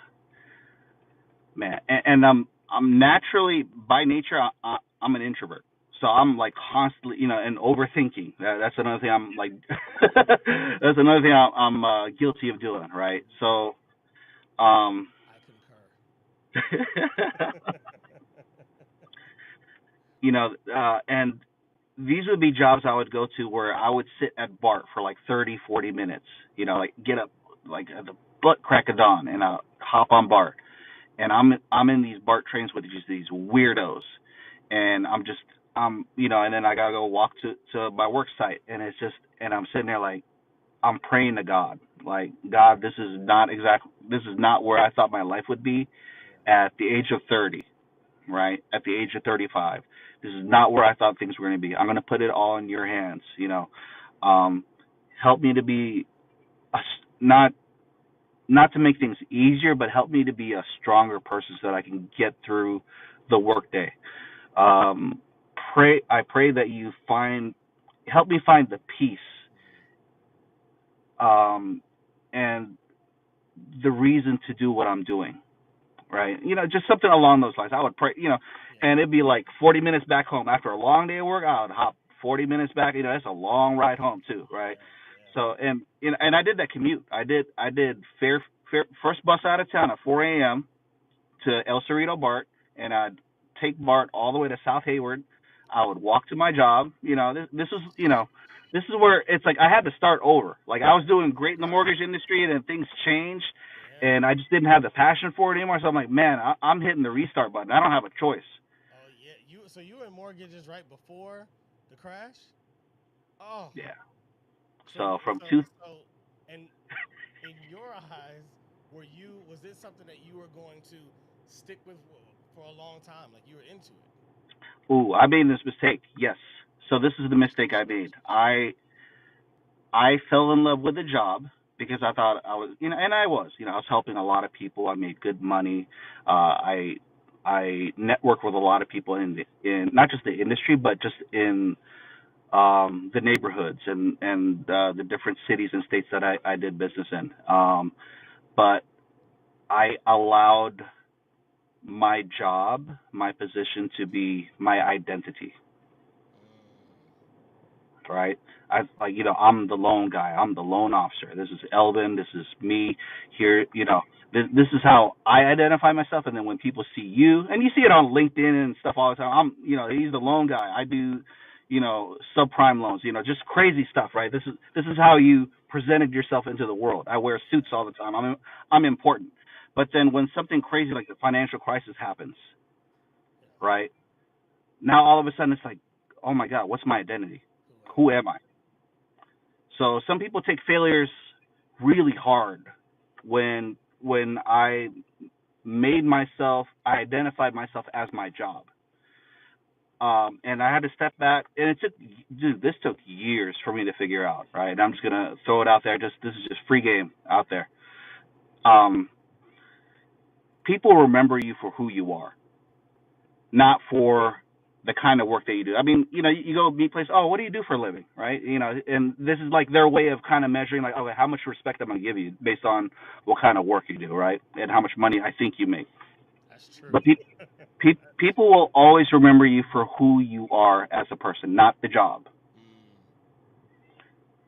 man, and I'm naturally by nature I'm an introvert. So I'm like constantly, and overthinking. That's another thing I'm like. That's another thing I'm guilty of doing. Right. So, um, I concur. and these would be jobs I would go to where I would sit at BART for like 30, 40 minutes. Like get up like at the butt crack of dawn and hop on BART, and I'm in these BART trains with just these weirdos, and and then I gotta go walk to my work site, and it's just, and I'm sitting there like I'm praying to God, like God, this is not where I thought my life would be Yeah. at the age of 30, right? At the age of 35, this is not where I thought things were going to be. I'm going to put it all in your hands, um, help me to be not not to make things easier, but help me to be a stronger person so that I can get through the workday. Um, I pray that you help me find the peace, Mm. um, and the reason to do what I'm doing, right? Just something along those lines. I would pray, Yeah. and it'd be like 40 minutes back home after a long day of work. I would hop 40 minutes back. That's a long ride home too, right? Yeah. Yeah. So, and I did that commute. I did fair first bus out of town at 4 a.m. to El Cerrito BART, and I'd take BART all the way to South Hayward. I would walk to my job. This is where it's like I had to start over. Like I was doing great in the Right. mortgage industry, and then things changed, Yeah. and I just didn't have the passion for it anymore. So I'm like, man, I'm hitting the restart button. I don't have a choice. Oh yeah. You were in mortgages right before the crash. Oh. Yeah. So So you from so two, so and in your eyes, was this something that you were going to stick with for a long time? Like you were into it? ooh, I made this mistake. Yes. So this is the mistake I made. I fell in love with the job because I thought I was, and I was helping a lot of people. I made good money. I networked with a lot of people in not just the industry, but just in the neighborhoods and the different cities and states that I did business in. But I allowed my job, my position to be my identity, Mm. right? I'm the lone guy. I'm the lone officer. This is Elvin. This is me here. This is how I identify myself. And then when people see you, and you see it on LinkedIn and stuff all the time, he's the lone guy. I do, subprime loans. Just crazy stuff, right? This is how you presented yourself into the world. I wear suits all the time. I'm important. But then when something crazy like the financial crisis happens, Yeah. right? Now all of a sudden it's like, oh my God, what's my identity? Who am Who I? am I? So some people take failures really hard when I identified myself as my job. And I had to step back, and this took years for me to figure out, right? And I'm just gonna throw it out there. This is just free game out there. Um, People remember you for who you are, not for the kind of work that you do. I mean, you go meet places. Oh, what do you do for a living, right? And this is like their way of kind of measuring, like, okay, how much respect I'm gonna give you based on what kind of work you do, right? And how much money I think you make. That's true. But people will always remember you for who you are as a person, not the job. Mm.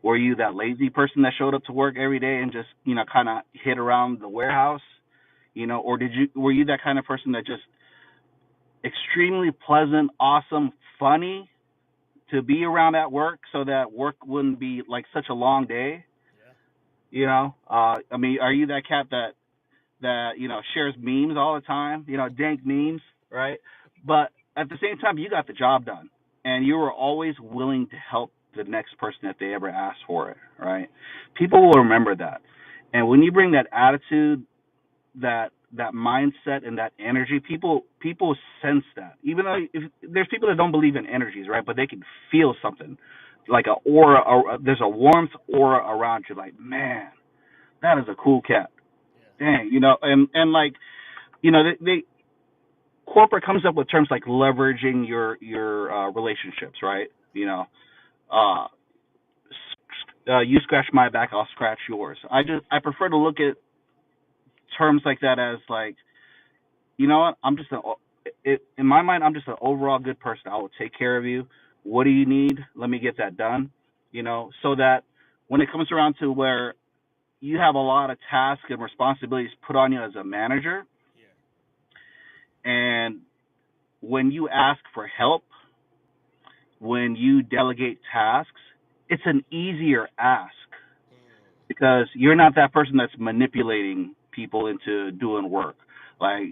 Were you that lazy person that showed up to work every day and just, kind of hit around the warehouse, or were you that kind of person that just extremely pleasant, awesome, funny, to be around at work so that work wouldn't be like such a long day. Yeah. I mean, are you that cat that shares memes all the time? Dank memes, right? But at the same time, you got the job done, and you were always willing to help the next person if they ever ask for it, right? People will remember that. And when you bring that attitude, that mindset and that energy, people sense that. Even though if, there's people that don't believe in energies, right? But they can feel something like a aura, or there's a warmth aura around you. Like, man, that is a cool cat. Yeah. Dang, and like, they corporate comes up with terms like leveraging your relationships, right? Uh, you scratch my back, I'll scratch yours. I prefer to look at terms like that as like, you know what? In my mind, I'm just an overall good person. I will take care of you. What do you need? Let me get that done. So that when it comes around to where you have a lot of tasks and responsibilities put on you as a manager, Yeah. and when you ask for help, when you delegate tasks, it's an easier ask Mm. because you're not that person that's manipulating people into doing work. Yeah. Like,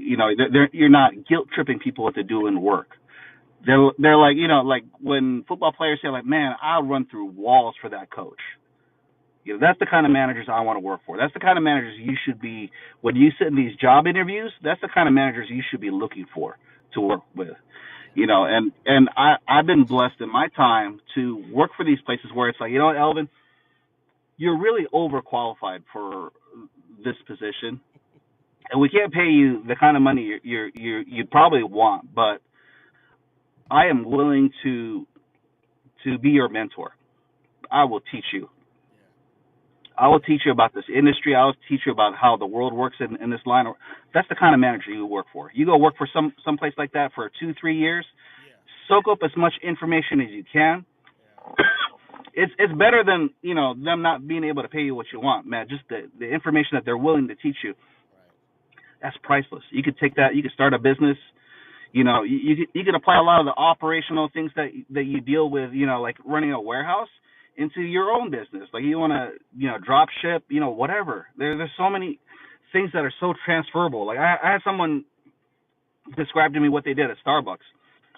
you're not guilt tripping people into doing work. They're like, like when football players say like, man, I'll run through walls for that coach. That's the kind of managers I want to work for. That's the kind of managers you should be when you sit in these job interviews. That's the kind of managers you should be looking for to work with. Yeah. And I've been blessed in my time to work for these places where it's like, Elvin, you're really overqualified for this position, and we can't pay you the kind of money you probably want, but I am willing to be your mentor. I will teach you. Yeah. I will Yeah. teach you about this industry. I will teach you about how the world works in this line. That's the kind of manager you work for. You go work for some place like that for 2 3 years. Yeah. Soak up as much information as you can. Yeah. It's better than them not being able to pay you what you want, man. Just the information that they're willing to teach you. Right. That's priceless. You could take that. You could start a business. You can apply a lot of the operational things that you deal with, like running a warehouse into your own business. Like you want to, drop ship, whatever. There's so many things that are so transferable. Like I had someone describe to me what they did at Starbucks,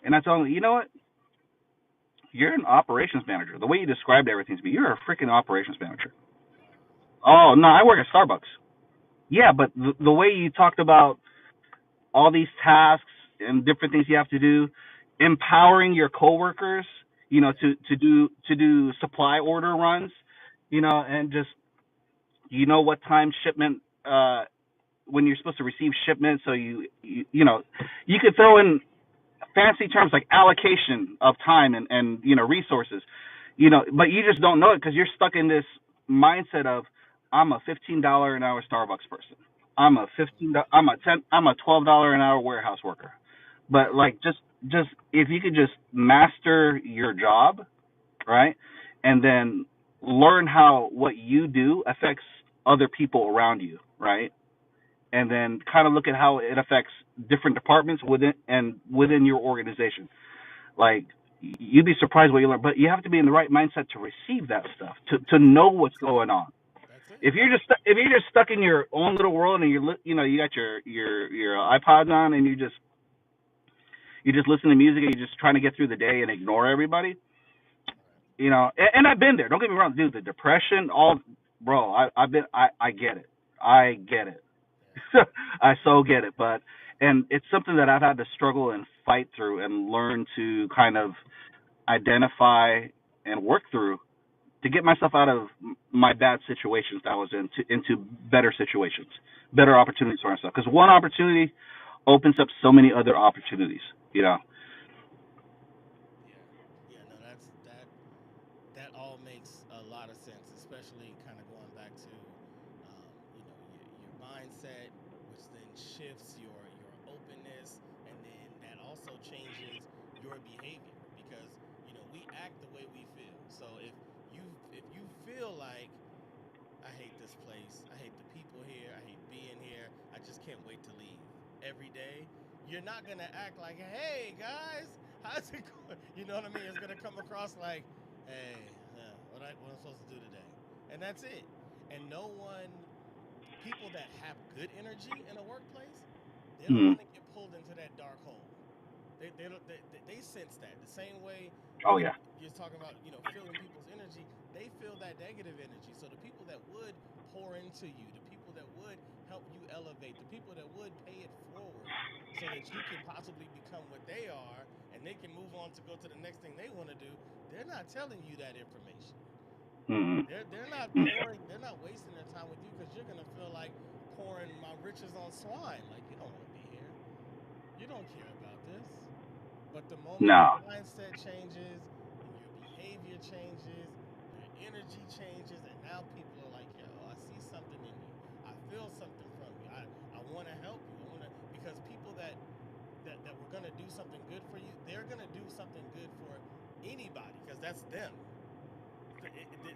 and I told them, you know what? You're an operations manager. The way you described everything to me, you're a freaking operations manager. Wow. Oh no, I work at Starbucks. Yeah, but the way you talked about all these tasks and different things you have to do, empowering your coworkers, Yeah. to do supply order runs, and just what time shipment when you're supposed to receive shipment, so you could throw in fancy terms like allocation of time and resources, but you just don't know it because you're stuck in this mindset of I'm a $15 an hour Starbucks person. I'm a $12 an hour warehouse worker. But Yeah. like just if you could just master your job, right? And then learn how what you do affects other people around you, right? And then kind of look at how it affects different departments within your organization. Like you'd be surprised what you learn, but you have to be in the right mindset to receive that stuff, to That's it. know what's going on. That's it. If you're just stuck in your own little world and you got your iPod on and you just listen to music and you're just trying to get through the day and ignore everybody, Right. and I've been there. Don't get me wrong, dude. The depression, all, bro. I get it. I get it. Yeah. I so get it. And it's something that I've had to struggle and fight through and learn to kind of identify and work through to get myself out of my bad situations that I was in into better situations, better opportunities for myself. Because one opportunity opens up so many other opportunities. You know. Yeah. Yeah. No, that all makes a lot of sense, especially kind of going back to, your mindset, which then shifts your openness, and then that also changes your behavior because we act the way we feel. So if you feel like I hate this place. I hate the people here. I hate being here. I just can't wait to leave every day. You're not going to act like, hey, guys, how's it going? You know what I mean? It's going to come across like, hey, what I'm supposed to do today. And that's it. And no one, people that have good energy in a workplace, they don't Mm. want to get pulled into that dark hole. They sense that the same way. Oh You yeah. know, you're talking about feeling people's energy. They feel that negative energy. So the people that would pour into you, the people that would help you elevate, the people that would pay it forward, so that you can possibly become what they are, and they can move on to go to the next thing they want to do. They're not telling you that information. Mm-mm. They're not Mm. pouring. They're not wasting their time with you because you're gonna feel like pouring my riches on swine. Like you don't want to be here. You don't care about this. But the moment your No. mindset changes and your behavior changes, your energy changes, and now people are like, yo, I see something in you. I feel something from you. I want to help you. I want to, because people that were going to do something good for you, they're going to do something good for anybody because that's them.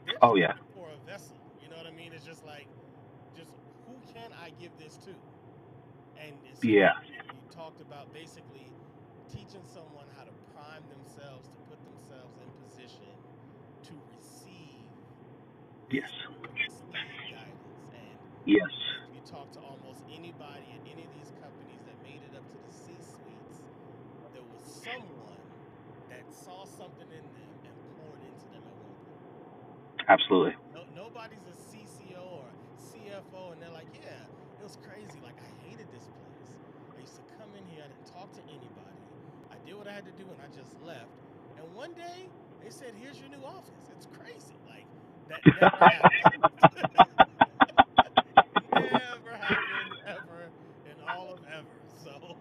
They're Oh just yeah. looking for a vessel. You know what I mean? It's just like, just who can I give this to? And so Yeah. you talked about basically teaching someone how to prime themselves to put themselves in position to receive Yes. wisdom, to receive guidance. And Yes. if you talk to almost anybody at any of these companies that made it up to the C suites, there was someone that saw something in them and poured into them at one point. Absolutely. Nobody's a CCO or CFO, and they're like, yeah, it was crazy. Like, I hated this place. I used to come in here, I didn't talk to anybody. I did what I had to do, and I just left. And one day, they said, here's your new office. It's crazy. Like, that never happened. Never happened ever in all of ever. So,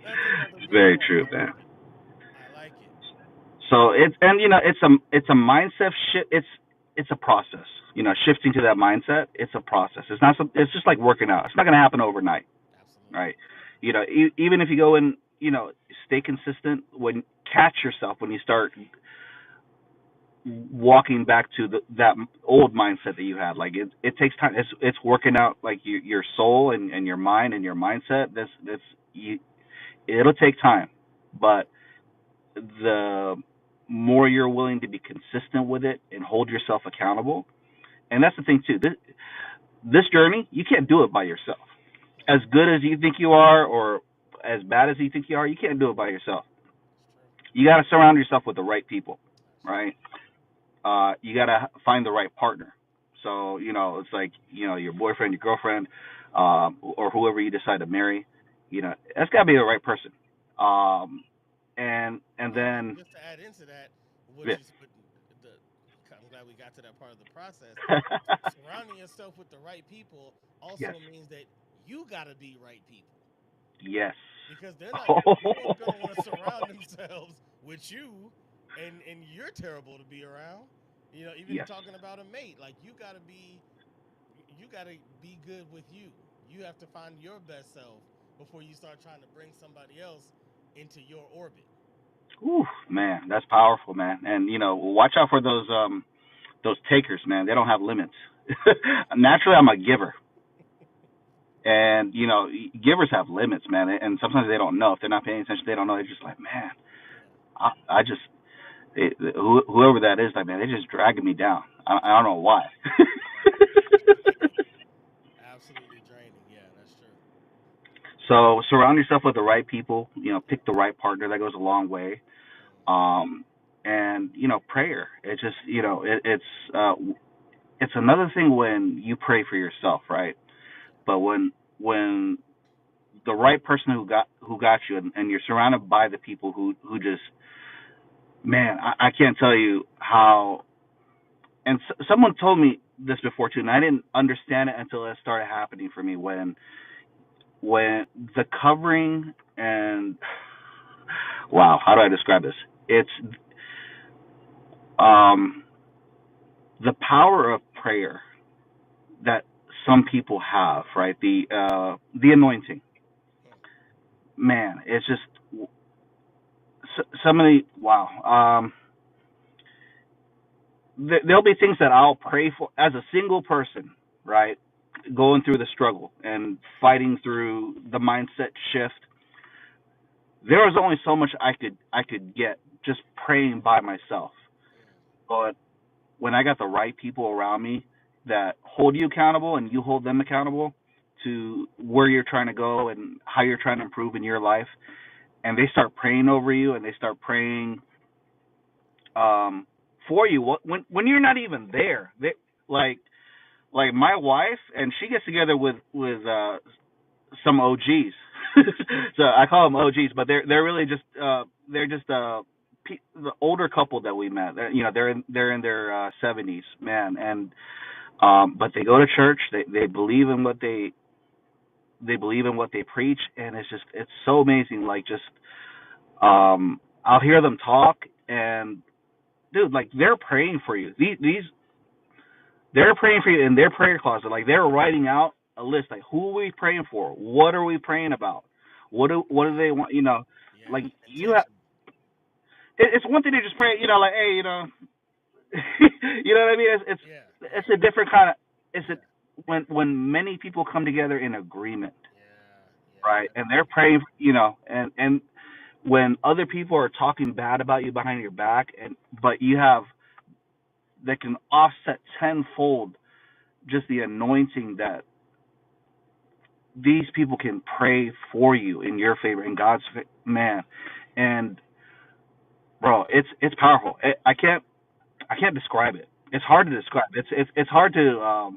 that's another It's good very point. true, I man. like it. I like it. So it's and it's a mindset shift. It's a process. Shifting to that mindset. It's a process. It's not some. It's just like working out. It's not going to happen overnight, Absolutely. right? Even if you go and stay consistent. When catch yourself when you start walking back to that old mindset that you had. Like it takes time. It's working out like your soul and your mind and your mindset. This you. It'll take time, but the more you're willing to be consistent with it and hold yourself accountable. And that's the thing too. This journey, you can't do it by yourself. Right. As good as you think you are, or as bad as you think you are, you can't do it by yourself. That's true. You got to surround yourself with the right people, right? Absolutely. You got to find the right partner. So it's like your boyfriend, your girlfriend, or whoever you decide to marry. That's got to be the right person. Um, and And then just to add into that, yeah. which is what the I'm glad we got to that part of the process. Surrounding yourself with the right people Yes. also means that you got to be right people Yes. because they're not. Oh, No one's gonna want to surround themselves with you, and you're terrible to be around. Even yes. talking about a mate, like you got to be good with you. You have to find your best self before you start trying to bring somebody else into your orbit. Ooh, man, that's powerful, man. And watch out for those takers, man. They don't have limits. Naturally, I'm a giver, and givers have limits, man. And sometimes they don't know if they're not paying attention. They don't know. They're just like, man, Yeah. I just whoever that is, like, man, they're just dragging me down. I don't know why. Right. Absolutely draining. Yeah, that's true. So surround yourself with the right people. Pick the right partner. That goes a long way. Mm. Um, and prayer. It's just uh, it's another thing when you pray for yourself, right? Yeah. But when the right person who got you, and you're surrounded by the people who just, man, I can't tell you how. And someone told me this before too, and I didn't understand it until it started happening for me when the covering and wow, how do I describe this? It's um the power of prayer that some people have, right? The anointing, Mm. man. It's just some of the wow. There'll be things that I'll pray for as a single person, right? Going through the struggle and fighting through the mindset shift. There was only so much I could get just praying by myself. Mm. But when I got the right people around me that hold you accountable and you hold them accountable to where you're trying to go and how you're trying to improve in your life, and they start praying over you and they start praying um for you when you're not even there. They like like my wife, and she gets together with some OGs. So I call them OGs, but they're really just they're just the older couple that we met. You know, they're in their 70s, man, and but they go to church. They believe in what they believe in what they preach, and it's so amazing. Like just I'll hear them talk, and dude, like they're praying for you. These they're praying for you in their prayer closet. Like they're writing out a list. Like who are we praying for? What are we praying about? What do they want? You know, like Yeah, you have. intentional. It's one thing to just pray. You know, like hey, you know, you know what I mean. Yeah, It's yeah, a different kind of. It's a yeah, when many people come together in agreement, yeah, yeah. right? That's And they're good. praying. You know, and when other people are talking bad about you behind your back, and but you have that can offset tenfold just the anointing that these people can pray for you in your favor in man. And bro, it's powerful. I can't describe it. It's hard to describe. It's hard to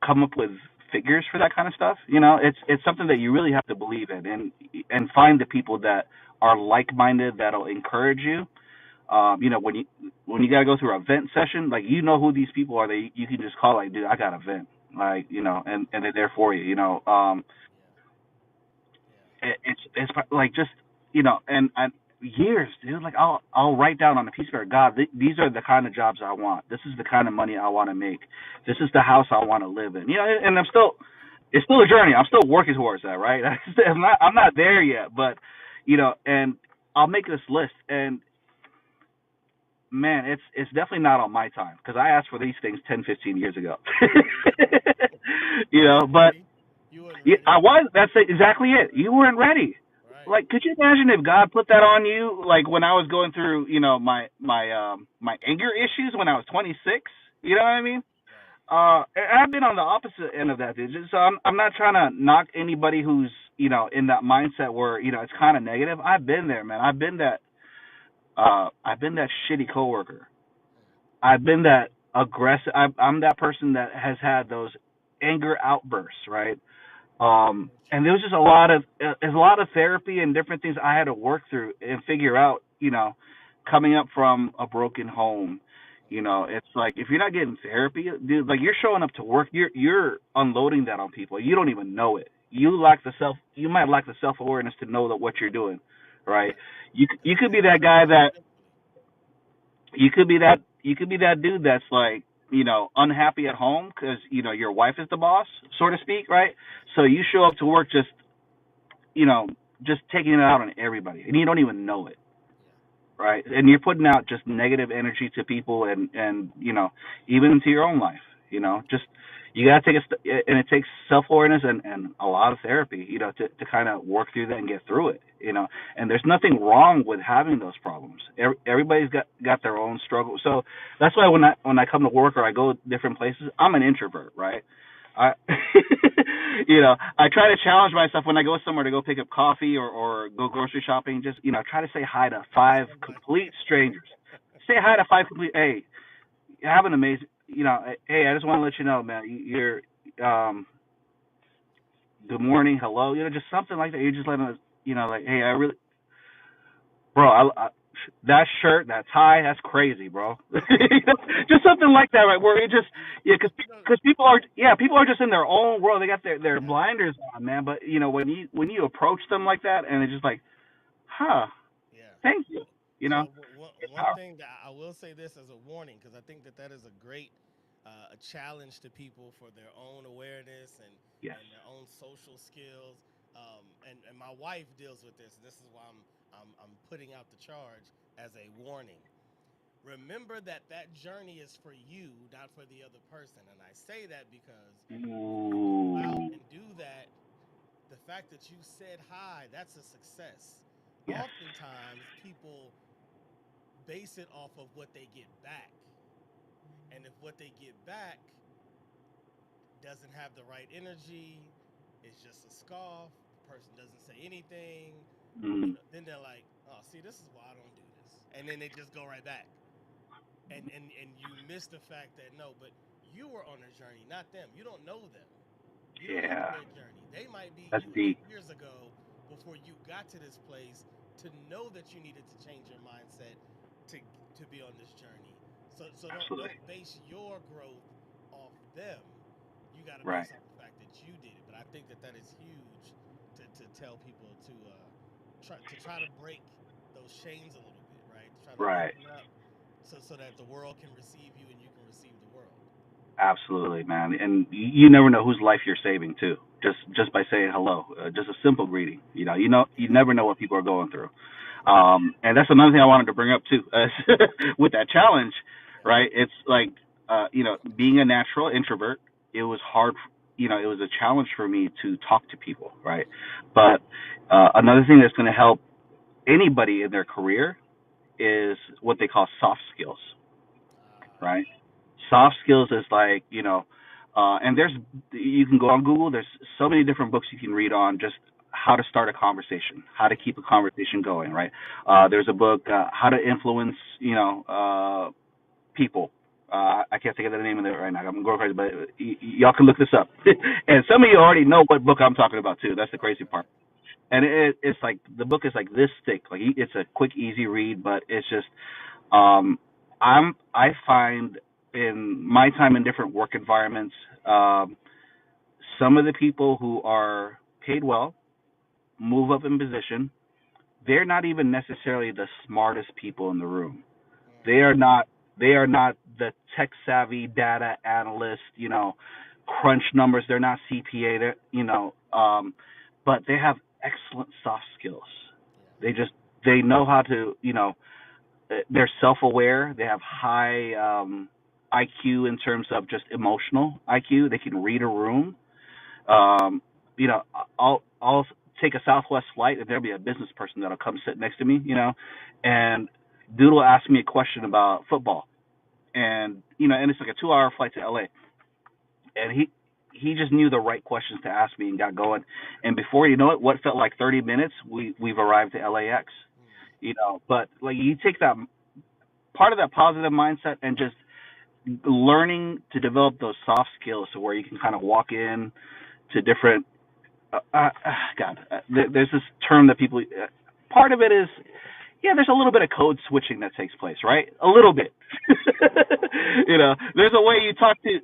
come up with figures for that kind of stuff. You know, it's something that you really have to believe in and find the people that are like minded that'll encourage you. You know, when you gotta go through a vent session, like you know who these people are. They you can just call like, dude, I got a vent, like you know, and they're there for you. You know, Yeah, yeah. it's like just you know and years dude like I'll write down on a piece of paper, God, these are the kind of jobs I want, this is the kind of money I want to make, this is the house I want to live in, you know, and I'm still, it's still a journey, I'm still working towards that, right? I'm not there yet, but you know, and I'll make this list, and man, it's definitely not on my time because I asked for these things 10, 15 years ago. You You know, wasn't but ready. You wasn't yeah, I ready. was. That's exactly it. You weren't ready. Right. Like, could you imagine if God put that on you? Like when I was going through, you know, my anger issues when I was 26. You know what Right. I mean? Right. I've been on the opposite end of that, dude. So I'm not trying to knock anybody who's you know in that mindset where you know it's kind of negative. I've been there, man. I've been that shitty coworker. Mm. I've been that aggressive. I'm that person that has had those anger outbursts, right? So And true. there was just a lot of therapy and different things I had to work through and figure out. You know, coming up from a broken home, you Mm. know, it's like if you're not getting therapy, dude, like you're showing up to work, you're unloading that on people. You don't even know it. You might lack the self awareness to know that what you're doing, right? Right. You That's could good. be that Putting guy it that simply. you could be that dude that's like you know unhappy at home because you know your wife is the boss, so to speak, right? Right. So you show up to work just you know, just taking it out on everybody, and you don't even know it, Yeah. right? And you're putting out just negative energy to people, and you know, even into your own life. You know, just you gotta take and it takes self awareness and a lot of therapy, you know, to kind of work through that and get through it. You know, and there's nothing wrong with having those problems. Everybody's got their own struggle. So that's why when I come to work or I go different places, I'm an introvert, right? I, you know, I try to challenge myself when I go somewhere to go pick up coffee or go grocery shopping. Just you know, try to say hi to five Somebody. complete strangers. Say hi to five complete. Hey, you have an amazing. You know, hey, I just want to let you know, man. You're good morning, hello. You know, just something like that. You're just letting us. You know, like, hey, I really, bro. That shirt, that tie, that's crazy, bro. Just something like that, right? Where it just, You know. yeah, You know. because people are just in their own world. They got their Yeah. blinders on, man. But you know, when you approach them like that, and it's just like, huh, Yeah. thank you. You know, So it's one powerful. thing that I will say this as a warning, because I think that that is a great a challenge to people for their own awareness Yes. and their own social skills. And my wife deals with this. And this is why I'm putting out the charge as a warning. Remember that that journey is for you, not for the other person. And I say that because when you go out Ooh. and do that, the fact that you said hi, that's a success. Yes. Oftentimes, people base it off of what they get back. And if what they get back doesn't have the right energy, It's just a scoff. The person doesn't say anything. Mm, Then they're like, "Oh, see, this is why I don't do this," and then they just go right back. And you miss the fact that no, but you were on a journey, not them. You don't know them. You don't know yeah, their journey. They might be that's you deep. 8 years ago before you got to this place to know that you needed to change your mindset to to be on this journey. So Absolutely. don't base your growth off them. You got to Right. base off the fact that you did it. But I think that that is huge to tell people to try to break those chains a little bit, right? To try to Right. open up so that the world can receive you and you can receive the world. Absolutely, man. And you never know whose life you're saving too. Just by saying hello, just a simple greeting. You Yeah, never know what people are going through. yeah, And that's another thing I wanted to bring up too. With that challenge, yeah, right? It's like, being a natural introvert, it was hard. It was a challenge for me to talk to people, right? But another thing that's going to help anybody in their career is what they call soft skills, right? Soft skills is like, and you can go on Google. There's so many different books you can read on just how to start a conversation, how to keep a conversation going, right? There's a book, how to influence, people. I can't think of the name of it right now. I'm going crazy, but y'all can look this up. And some of you already know what book I'm talking about too. That's the right, crazy right. part. And it's like the book is like this thick. Like it's a quick, easy read, but it's just, um, I find in my time in different work environments, um, some of the people who are paid well, move up in position, they're not even necessarily the smartest people in the room. They Mm, are not they are not the tech savvy data analyst, crunch numbers. They're not CPA, but they have excellent soft skills. yeah, They know how to, they're self-aware. They have high IQ in terms of just emotional IQ. They can read a room. Um, you know, I'll take a Southwest flight, and there'll be a business person that'll come sit next to me. And dude will ask me a question about football, and it's like a 2-hour flight to LA, and he just knew the right questions to ask me and got going. And before you know it, what felt like 30 minutes, we've arrived at LAX. mm, But like you take that part of that positive mindset and just learning to develop those soft skills to where you can kind of walk in to different God, there's this term that people. Part of it is, yeah, there's a little bit of code switching that takes place, right? A little bit. There's a way you talk to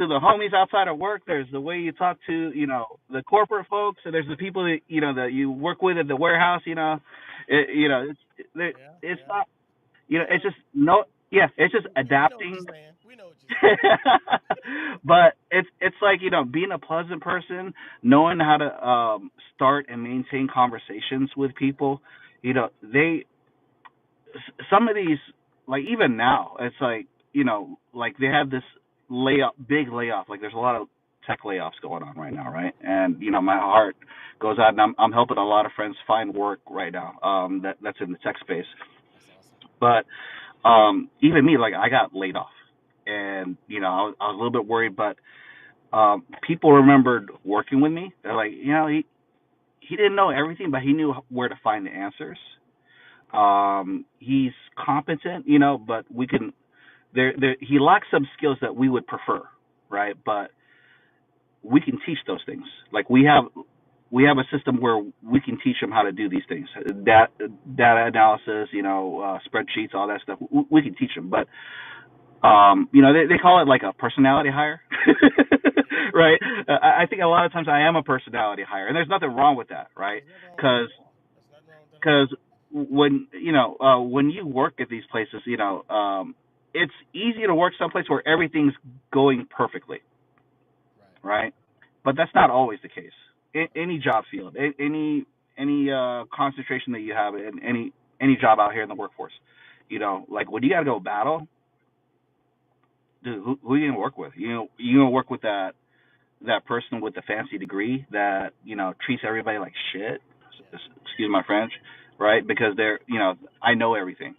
the homies outside of work. There's the way you talk to, the corporate folks, and there's the people that that you work with at the warehouse. yeah, It's yeah. not, We it's know. just no, yeah, it's just We know what you're adapting. saying. We know what you're saying. But it's like, being a pleasant person, knowing how to start and maintain conversations with Yeah, people. They some of these, like, even now, it's like, like they have this big layoff. Like there's a lot of tech layoffs going on right now, right? And my heart goes out, and I'm helping a lot of friends find work right now. That's in the tech space, that's awesome. but even me, like, I got laid off, and I was a little bit worried, but people remembered working with me. They're like, he didn't know everything, but he knew where to find the answers. He's competent, but we can. He lacks some skills that we would prefer, right? But we can teach those things. Like we have a system where we can teach them how to do these things, data analysis, spreadsheets, all that stuff. We can teach them, but they call it like a personality hire, Yeah, right? I think a lot of times I am a personality hire, and there's nothing wrong with that, right? there's nothing wrong with that Because at all. There's nothing wrong with that at all. because when you work at these places, it's easy to work someplace where everything's going perfectly, Right, right? But that's not always the case. right. Any job field, any concentration that you have in any job out here in the workforce, like when you got to go battle, dude, who are you gonna work with? You gonna work with that person with the fancy degree that treats everybody like shit. Yeah, Excuse my French, right? Because I know everything,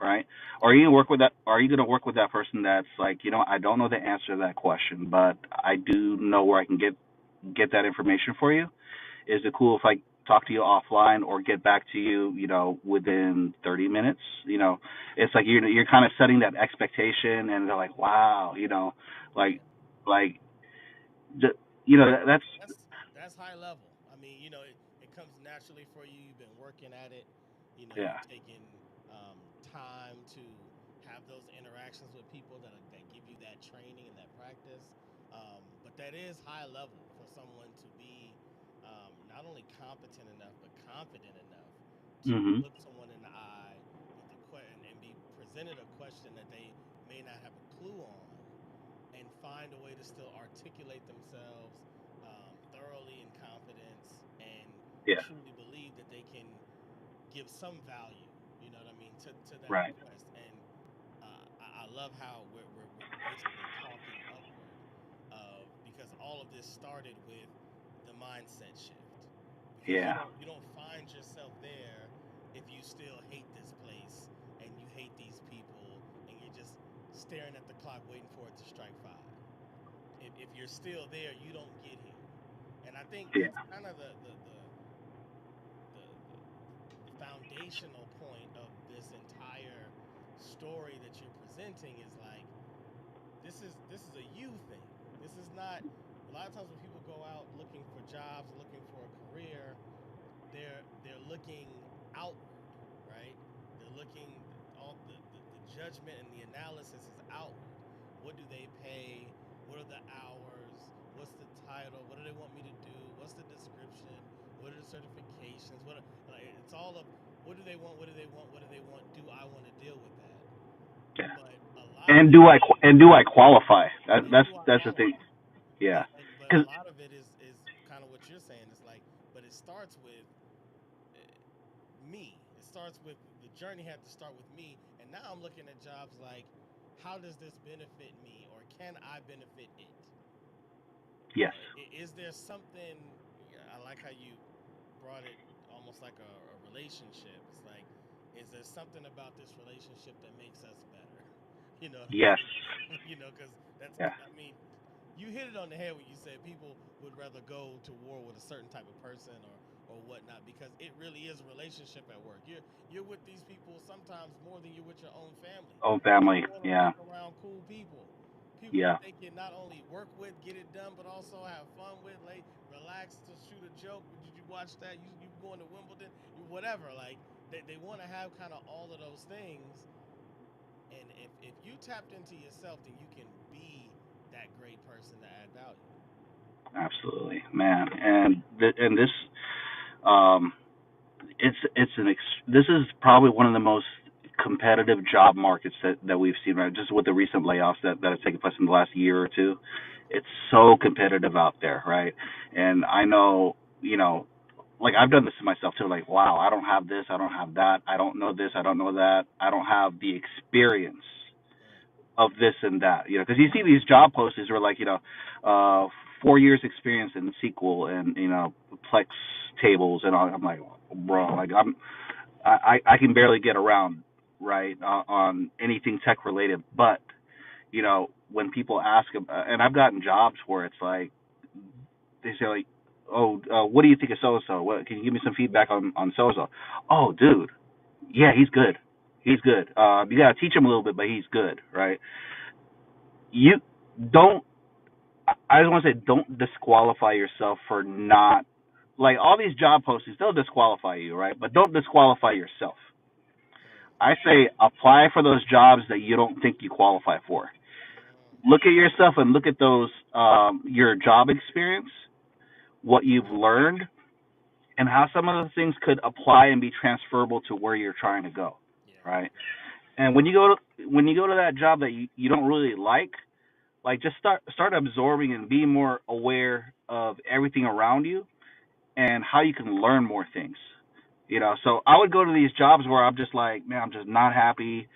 right? Or are yeah, you gonna work with that? Are you gonna work with that person that's like, I don't know the answer to that question, but I do know where I can get. get that information for you. Is it cool if I talk to you offline or get back to you, within 30 minutes? It's like you're kind of setting that expectation, and they're like, wow, like Yeah. like the, But that's that's high level. I mean, it comes naturally for you. You've been working at it. yeah, You've taken time to have those interactions with people that give you that training and that practice. But that is high level for someone to be not only competent enough but confident enough to mhm, look someone in the eye with a question and be presented a question that they may not have a clue on, and find a way to still articulate themselves thoroughly in confidence and yeah, truly believe that they can give some value, you know what I mean, to that right, request. And I love how we're basically talking upward of, because all of this started with the mindset shift, because yeah, you don't find yourself there if you still hate this place and you hate these people and you're just staring at the clock waiting for it to strike five. If you're still there, you don't get here. And I think yeah, that's kind of the foundational point of this entire story that you're presenting, is like, this is a you thing. This is not, a lot of times when people go out looking for jobs, looking for a career, they're looking outward, right? They're looking, all the judgment and the analysis is outward. What do they pay? What are the hours? What's the title? What do they want me to do? What's the description? What are the certifications? Like, it's all of, what do they want? What do they want? What do they want? Do I want to deal with that? yeah. But a lot of And it, do I qualify? That, and that's do I that's the thing. qualify? Yeah, But a because lot of it is kind of what you're saying. It's like, but it starts with me. It starts with, the journey had to start with me. And now I'm looking at jobs like, how does this benefit me, or can I benefit it? yes, Is there something? I like how you brought it almost like a relationship. It's like, is there something about this relationship that makes us better? You know what I yes, mean? Because that's, yeah, I mean, you hit it on the head when you said people would rather go to war with a certain type of person or whatnot, because it really is a relationship at work. You're with these people sometimes more than you're with your own family, own because family, you want to yeah, work around cool people that yeah, they can not only work with, get it done, but also have fun with, like, relax to shoot a joke. Did you watch that? You going to Wimbledon? Whatever. Like, they want to have kind of all of those things. And if you tapped into yourself, then you can be that great person to add value. absolutely, man. And this, um, this is probably one of the most competitive job markets that we've seen, right? Just with the recent layoffs that have taken place in the last year or two, Mm-hmm. it's so competitive out there, right? And I know, like I've done this to myself too. Like, wow, I don't have this, I don't have that, I don't know this, I don't know that, I don't have the experience Mm. of this and that. Because you see these job postings where like, 4 years experience in SQL and Plex tables and all. I'm like, bro, like I can barely get around, right, on anything tech related. But when people ask, and I've gotten jobs where it's like they say like, oh, what do you think of so and so? What can you give me some feedback on so and so? Oh, dude, yeah, he's good. He's good. You gotta teach him a little bit, but he's good, right? You don't. I just want to say, don't disqualify yourself for not, like, all these job postings. They'll disqualify you, right? But don't disqualify yourself. Mm. I say apply for those jobs that you don't think you qualify for. Mm. Look at yourself and look at those, your job experience, what you've learned, and how some of the things could apply and be transferable to where you're trying to go, Yeah. right? And when you go to that job that you don't really like just start absorbing and being more aware of everything around you and how you can learn more things. So I would go to these jobs where I'm just like, man, I'm just not happy,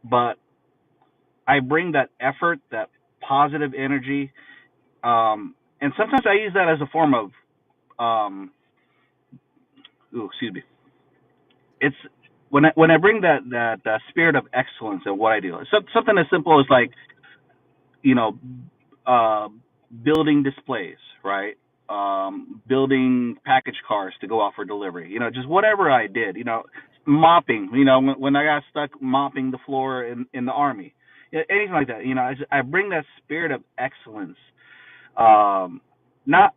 but I bring that effort, that positive energy, and sometimes I use that as a form of, um, ooh, excuse me. It's when I bring that spirit of excellence in what I do. It's something as simple as like, you know, uh, building displays, right? Building package cars to go out for delivery. Just whatever I did. Mopping. When I got stuck mopping the floor in the army, anything like that. I bring that spirit of excellence. Um, not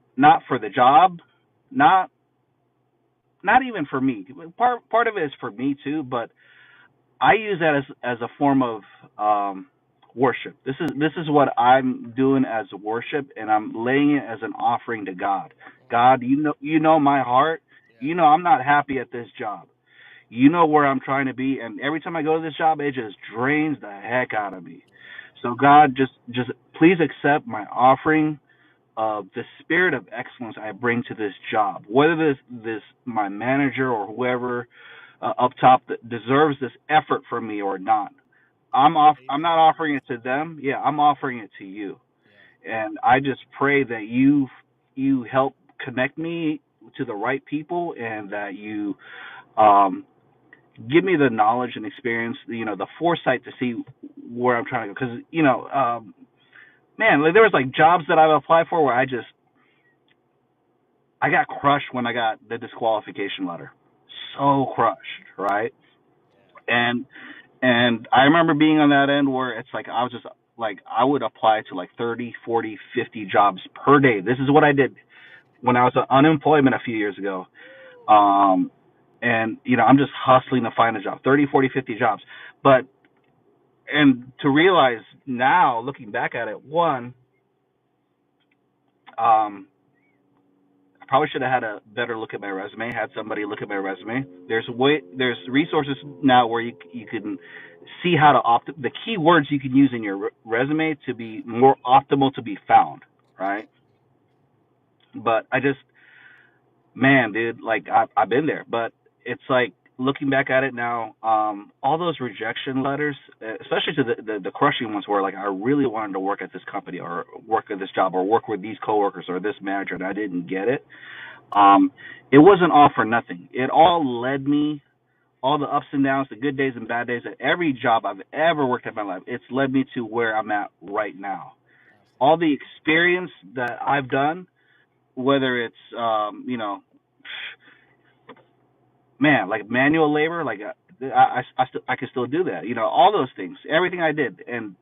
for the job, not not even for me. Part of it is for me too, but I use that as a form of worship. This is what I'm doing as worship, and I'm laying it as an offering to God. Mm-hmm. God, you know my heart. Yeah. I'm not happy at this job. You know where I'm trying to be, and every time I go to this job, it just drains the heck out of me. Yeah. So God, just please accept my offering of the spirit of excellence I bring to this job. Whether this my manager or whoever up top that deserves this effort from me or not. I'm Faith not in offering it Jesus. to them. Yeah, I'm offering it to you. Yeah. And I just pray that you help connect me to the right people, and that you um give me the knowledge and experience, the foresight to see where I'm trying to go. Because man, like there was like jobs that I've applied for where I got crushed when I got the disqualification letter. So crushed, right? Yeah. And I remember being on that end where it's like I was just like I would apply to like 30, 40, 50 jobs per day. This is what I did when I was on unemployment a few years ago. Woo. Um and I'm just hustling to find a job, 30, 40, 50 jobs. But and to realize now looking back at it, one, um I probably should have had a better look at my resume, had somebody look at my resume. There's resources now where you can see how to the keywords you can use in your resume to be Yeah. more optimal to be found, right? Correct. But I just, man, dude, like I've been there, but it's like looking back at it now, all those rejection letters, especially to the crushing ones where like I really wanted to work at this company or work at this job or work with these coworkers or this manager and I didn't get it. Um, it wasn't all for nothing. It all led me, all the ups and downs, the good days and bad days, at every job I've ever worked at in my life. It's led me to where I'm at right now. All Absolutely. the experience that I've done, whether it's, man, like manual labor, like I can still do that. All those things, everything I did, and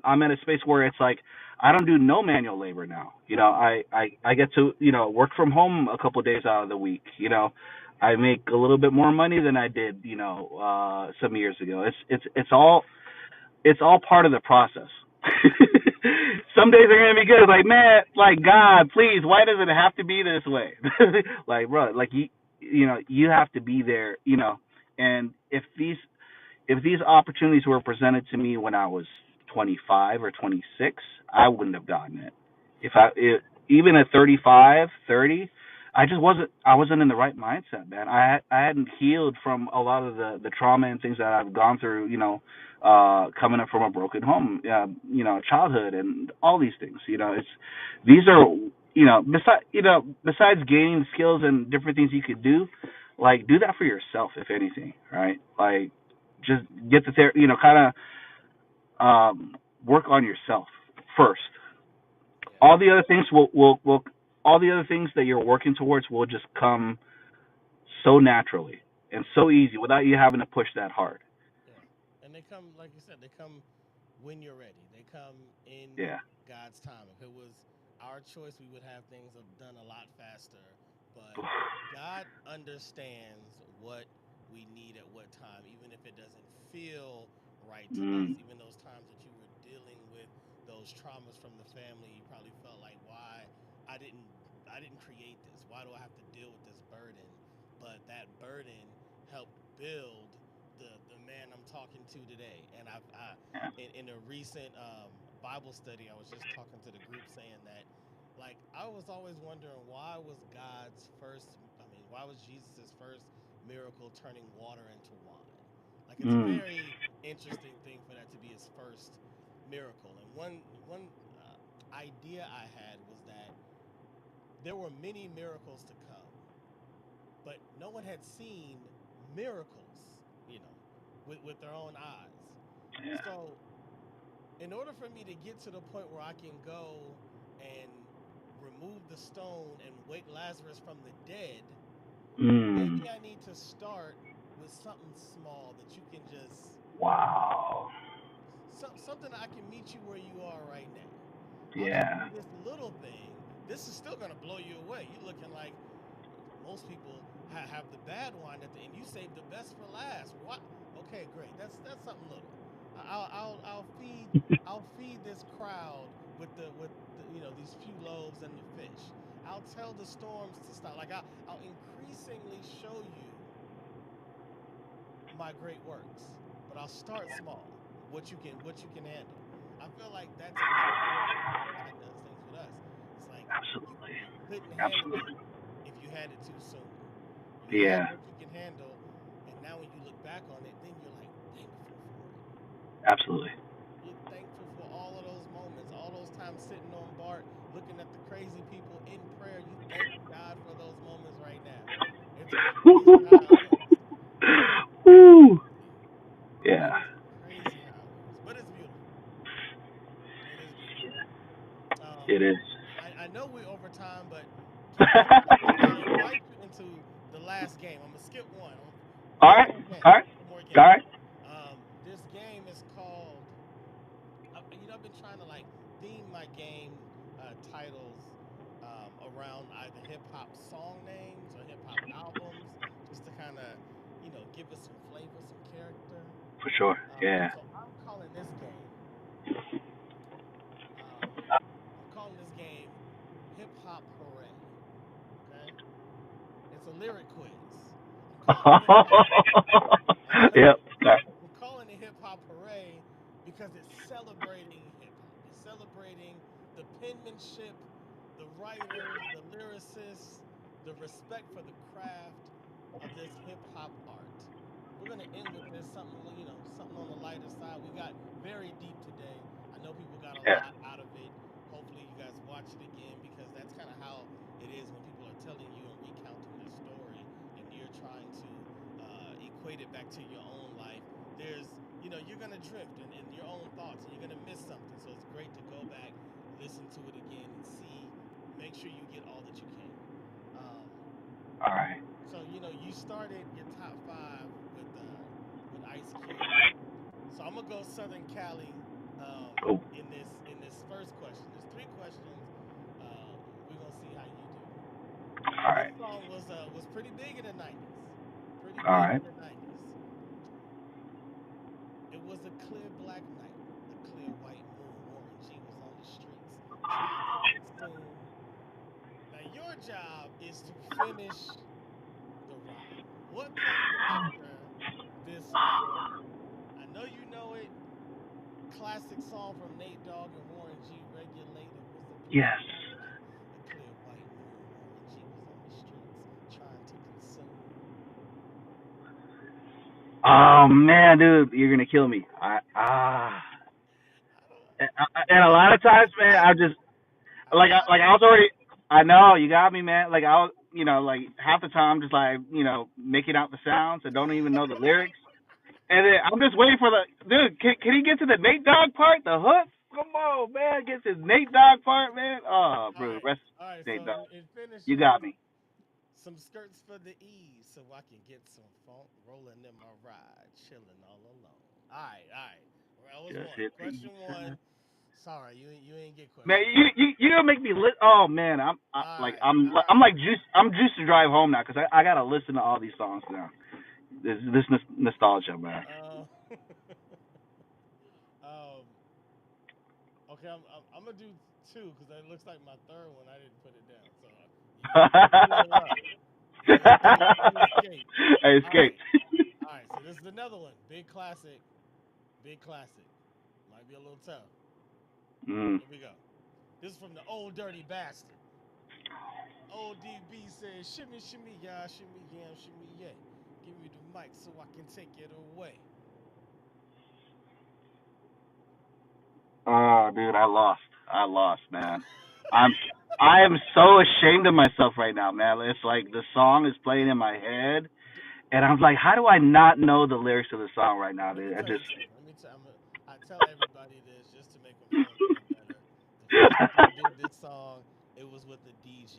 I'm in a space where it's like I don't do no manual labor now. I get to work from home a couple of days out of the week. I make a little bit more money than I did some years ago. It's all part of the process. Some days are gonna be good. It's like, man, like God, please, why does it have to be this way? Like, bro, like you have to be there. And if these opportunities were presented to me when I was 25 or 26, I wouldn't have gotten it. If I it, Even at 35, 30, I wasn't in the right mindset, man. I hadn't healed from a lot of the trauma and things that I've gone through, coming up from a broken home, childhood and all these things. These are, besides gaining skills and different things you could do, like do that for yourself if anything, right? Like just get the kind of work on yourself first. Yeah. All the other things will all the other things that you're working towards will just come so naturally and so easy without you having to push that hard. Yeah. And they come, like you said, they come when you're ready. They come in Yeah. God's time. If it was our choice, we would have things done a lot faster. But God understands what we need at what time, even if it doesn't feel right to us. Mm, Even those times that you were dealing with those traumas from the family, you probably felt like, why I didn't I didn't create this. Why do I have to deal with this burden? But that burden helped build the man I'm talking to today. And yeah. in a recent Bible study, I was just talking to the group saying that, like, I was always wondering why was Jesus's first miracle turning water into wine? Like, it's a Mm, very interesting thing for that to be his first miracle. And one idea I had was that there were many miracles to come, but no one had seen miracles, with their own eyes. yeah. So, in order for me to get to the point where I can go move the stone and wake Lazarus from the dead, Mm. maybe I need to start with something small that you can just Wow. something I can meet you where you are right now. I'll just do Yeah. this little thing. This is still gonna blow you away. You looking like most people have the bad wine at the end. You saved the best for last. What? Okay, great. That's something little. I'll feed this crowd with these few loaves and the fish. I'll tell the storms to stop. Like I'll increasingly show you my great works, but I'll start small. What you can handle. I feel like that's a metaphor for how God does things with us. It's like Absolutely. you couldn't handle it Absolutely. if you had it too soon. You have Yeah. what you can handle, and now when you look back on it, then you're like thankful for it. Absolutely. You're thankful for all of those moments, all those times sitting on BART, looking at the crazy people in prayer. You thank God for those moments right now. It's crazy how it is. It is Woo. crazy. It Yeah. is crazy how it is, but it's beautiful. It is beautiful. Um, It is. I know we're over time, but I'll invite you into the last game. I'm gonna skip one. All One right. more All game. right. One more All game. right. This game is called. I've been trying to like theme my game titles around either hip hop song names or hip hop albums, just to kind of give it some flavor, some character. For sure. Yeah. So I'm calling this game. Um, I'm calling this game Hip Hop Hooray. Okay, it's a lyric quiz. I'm calling it Hip Hop. Yep. I'm calling it Hip Hop Hooray because it's celebrating hip hop. It's celebrating the penmanship, the writers, the lyricists, the respect for the craft of this hip hop art. We're gonna end with this something on the lighter side. We got very deep today. I know people got a Yeah. lot out of it. Hopefully, you guys watch it again because that's kind of how it is when people are telling you and recounting their story, and you're trying to equate it back to your own life. You're gonna drift in your own thoughts, and you're gonna miss something. So it's great to go back, listen to it again, and see. Make sure you get all that you can. Um, All right. so you started your top five with Ice Cube. So I'm gonna go Southern Cali Cool. in this first question. There's three questions. We're gonna see how you do. All This right. song was pretty big in the '90s. Pretty All big right. in the '90s. It was a clear black night, a clear white moon. Warren G was on the streets trying to consume. Now your job is to finish the rhyme. What comes after this line? I know you know it. Classic song from Nate Dogg and Warren G. Regulated was a clear Yes. black night, a clear white moon. Warren G was on the streets trying to consume. Oh man, dude, you're gonna kill me. I don't. And a lot of times, man, I I just I got I you. was already. I know you got me, man. Like I was, like half the time, just like making out the sounds and don't even know the lyrics. And then I'm just waiting for the dude. Can he get to the Nate Dogg part? The hook? Come on, man. Get to the Nate Dogg part, man. Oh, All bro, right, rest all right. Nate So Dogg. in You finishing, got me. some skirts for the ease, so I can get some funk rolling in my ride, chilling all alone. All right, all right. Well, that was Just one. hit the Question east one. side. Sorry, you ain't get Man, question one. you gonna make me oh man, All like right, all I'm right. like juice. I'm juiced to drive home now because I gotta listen to all these songs now. This nostalgia, man. Uh, um, okay, I'm gonna do two because it looks like my third one I didn't put it down. So you in luck. You escaped. I All right, escaped. all right. So this is another one. Big classic. Big classic. Might be a little tough. Mm. Here we go. This is from the old dirty bastard. Old DB says, "Shimmy, shimmy, y'all, shimmy, yam, shimmy, yeah. Give me the mic so I can take it away." Oh, dude, I lost. I lost, man. I'm I am so ashamed of myself right now, man. It's like the song is playing in my head, D- and I'm like, how do I not know the lyrics of the song right now, Let me dude? I tell you just something. Let me tell. I tell everybody this just to make them feel a little better. The first time I did this song, it was with a DJ,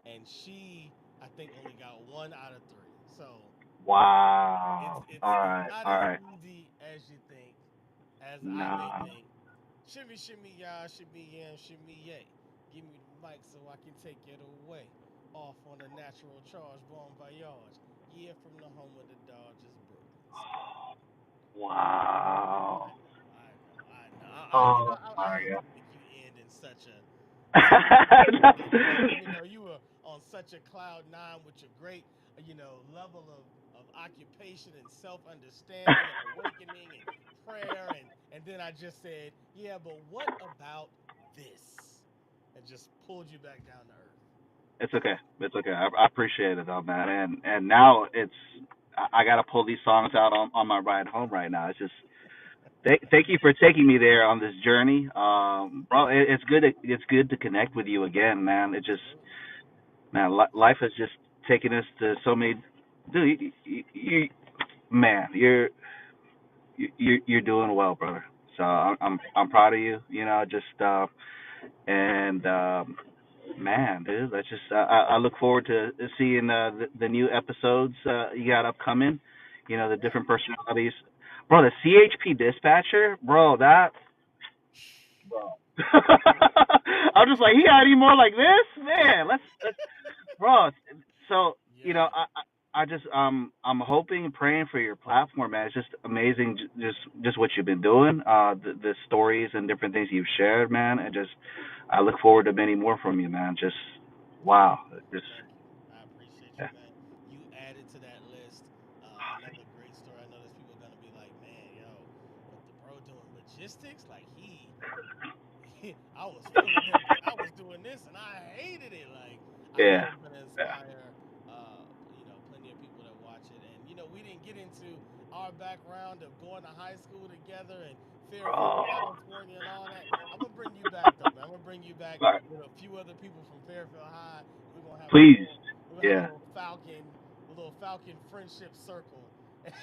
and she I think only got 1 out of 3. So it's Wow. it's All it's right. not All as right. easy as you think, as I may Nah. think. Shimmy, shimmy, y'all, shimmy, yam, shimmy, yay. Give me the mic so I can take it away. Off on a natural charge, bon voyage. Yeah, from the home of the Dodgers, Brooklyn. Skate. Wow. I know. Oh I my hate to god. make you end in such a positive note. Even though you were on such a cloud nine with your great, level of occupation and self understanding and awakening and prayer, and then I just said, yeah, but what about this? And just pulled you back down to earth. It's okay. It's okay. I appreciate it though, man. And now it's I gotta pull these songs out on my ride home right now. It's just thank you for taking me there on this journey, bro. It's good. It's good to connect with you again, man. It just Absolutely. man, life has just taken us to so many. Dude, man, you're doing well, brother. So I'm proud of you. You know, just and man, dude, let's just I look forward to seeing the new episodes you got upcoming. You know, the Yeah. different personalities. Bro, the CHP dispatcher, bro, that bro. I'm just like, he got any more like this, man. Let's bro. So Yo. I just I'm hoping and praying for your platform, man. It's just amazing, just what you've been doing, the stories and different things you've shared, man. And just I look forward to many more from you, man. Just Thank wow, you. just Thank you. I appreciate you, yeah, man. You added to that list. Another great story. I know there's people gonna be like, man, yo, what the bro doing logistics? Like I was feeling him because I was doing this and I hated it. Like I know yeah, it's gonna yeah. inspire, plenty of people that watch it. And we didn't get into our background of going to high school together and Fairfield, Oh, California, and all that. I'm gonna bring you back though, man. I'm gonna bring you back all right. with a few other people from Fairfield High, and Please, we're gonna have yeah. a little Falcon friendship circle, and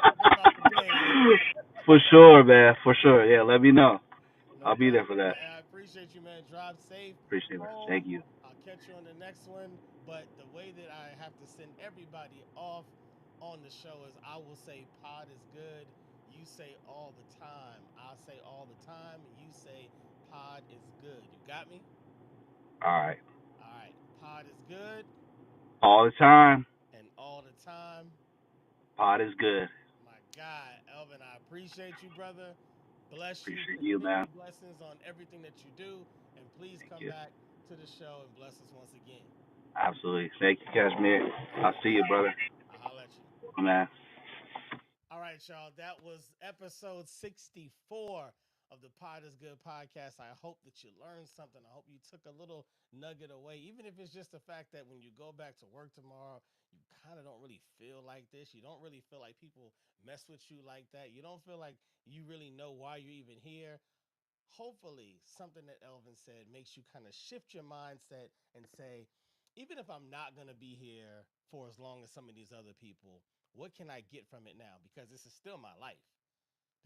talk about the days. For sure, man. For sure. Yeah, let me know. No I'll be there doubt. for that. I appreciate you, man. Drive safe Appreciate it. home. Thank you. I'll catch you on the next one. But the way that I have to send everybody off on the show is I will say pod is good. You say all the time. I'll say all the time. You say pod is good. You got me? All right. All right. Pod is good. All the time. And all the time. Pot is good. My God, Elvin, I appreciate you, brother. Bless you. Appreciate you, man. Continued blessings on everything that you do. And please Thank come you. back to the show and bless us once again. Absolutely. Thank you, Kashmir. I'll All see you, right. brother. I'll holler at you. Man. All right, y'all. That was episode 64 of the Pod is Good podcast. I hope that you learned something. I hope you took a little nugget away, even if it's just the fact that when you go back to work tomorrow, you kind of don't really feel like this. You don't really feel like people mess with you like that. You don't feel like you really know why you're even here. Hopefully something that Elvin said makes you kind of shift your mindset and say, even if I'm not going to be here for as long as some of these other people, what can I get from it now? Because this is still my life.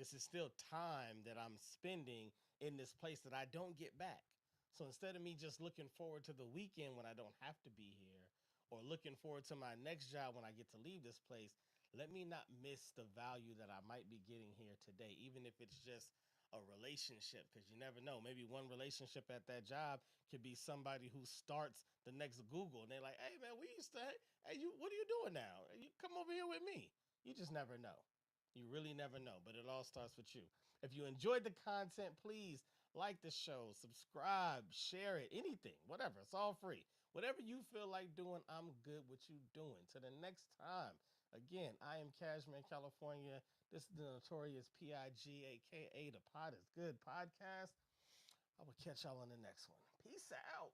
This is still time that I'm spending in this place that I don't get back. So instead of me just looking forward to the weekend when I don't have to be here, or looking forward to my next job when I get to leave this place, let me not miss the value that I might be getting here today, even if it's just a relationship, because you never know. Maybe one relationship at that job could be somebody who starts the next Google, and they're like, "Hey man, we used to. Hey, you, what are you doing now? You come over here with me." You just never know. You really never know, but it all starts with you. If you enjoyed the content, please like the show, subscribe, share it, anything, whatever. It's all free. Whatever you feel like doing, I'm good with you doing. To the next time. Again, I am Cashmere, California. This is the notorious PIG, aka the Pod is Good podcast. I will catch y'all on the next one. Peace out.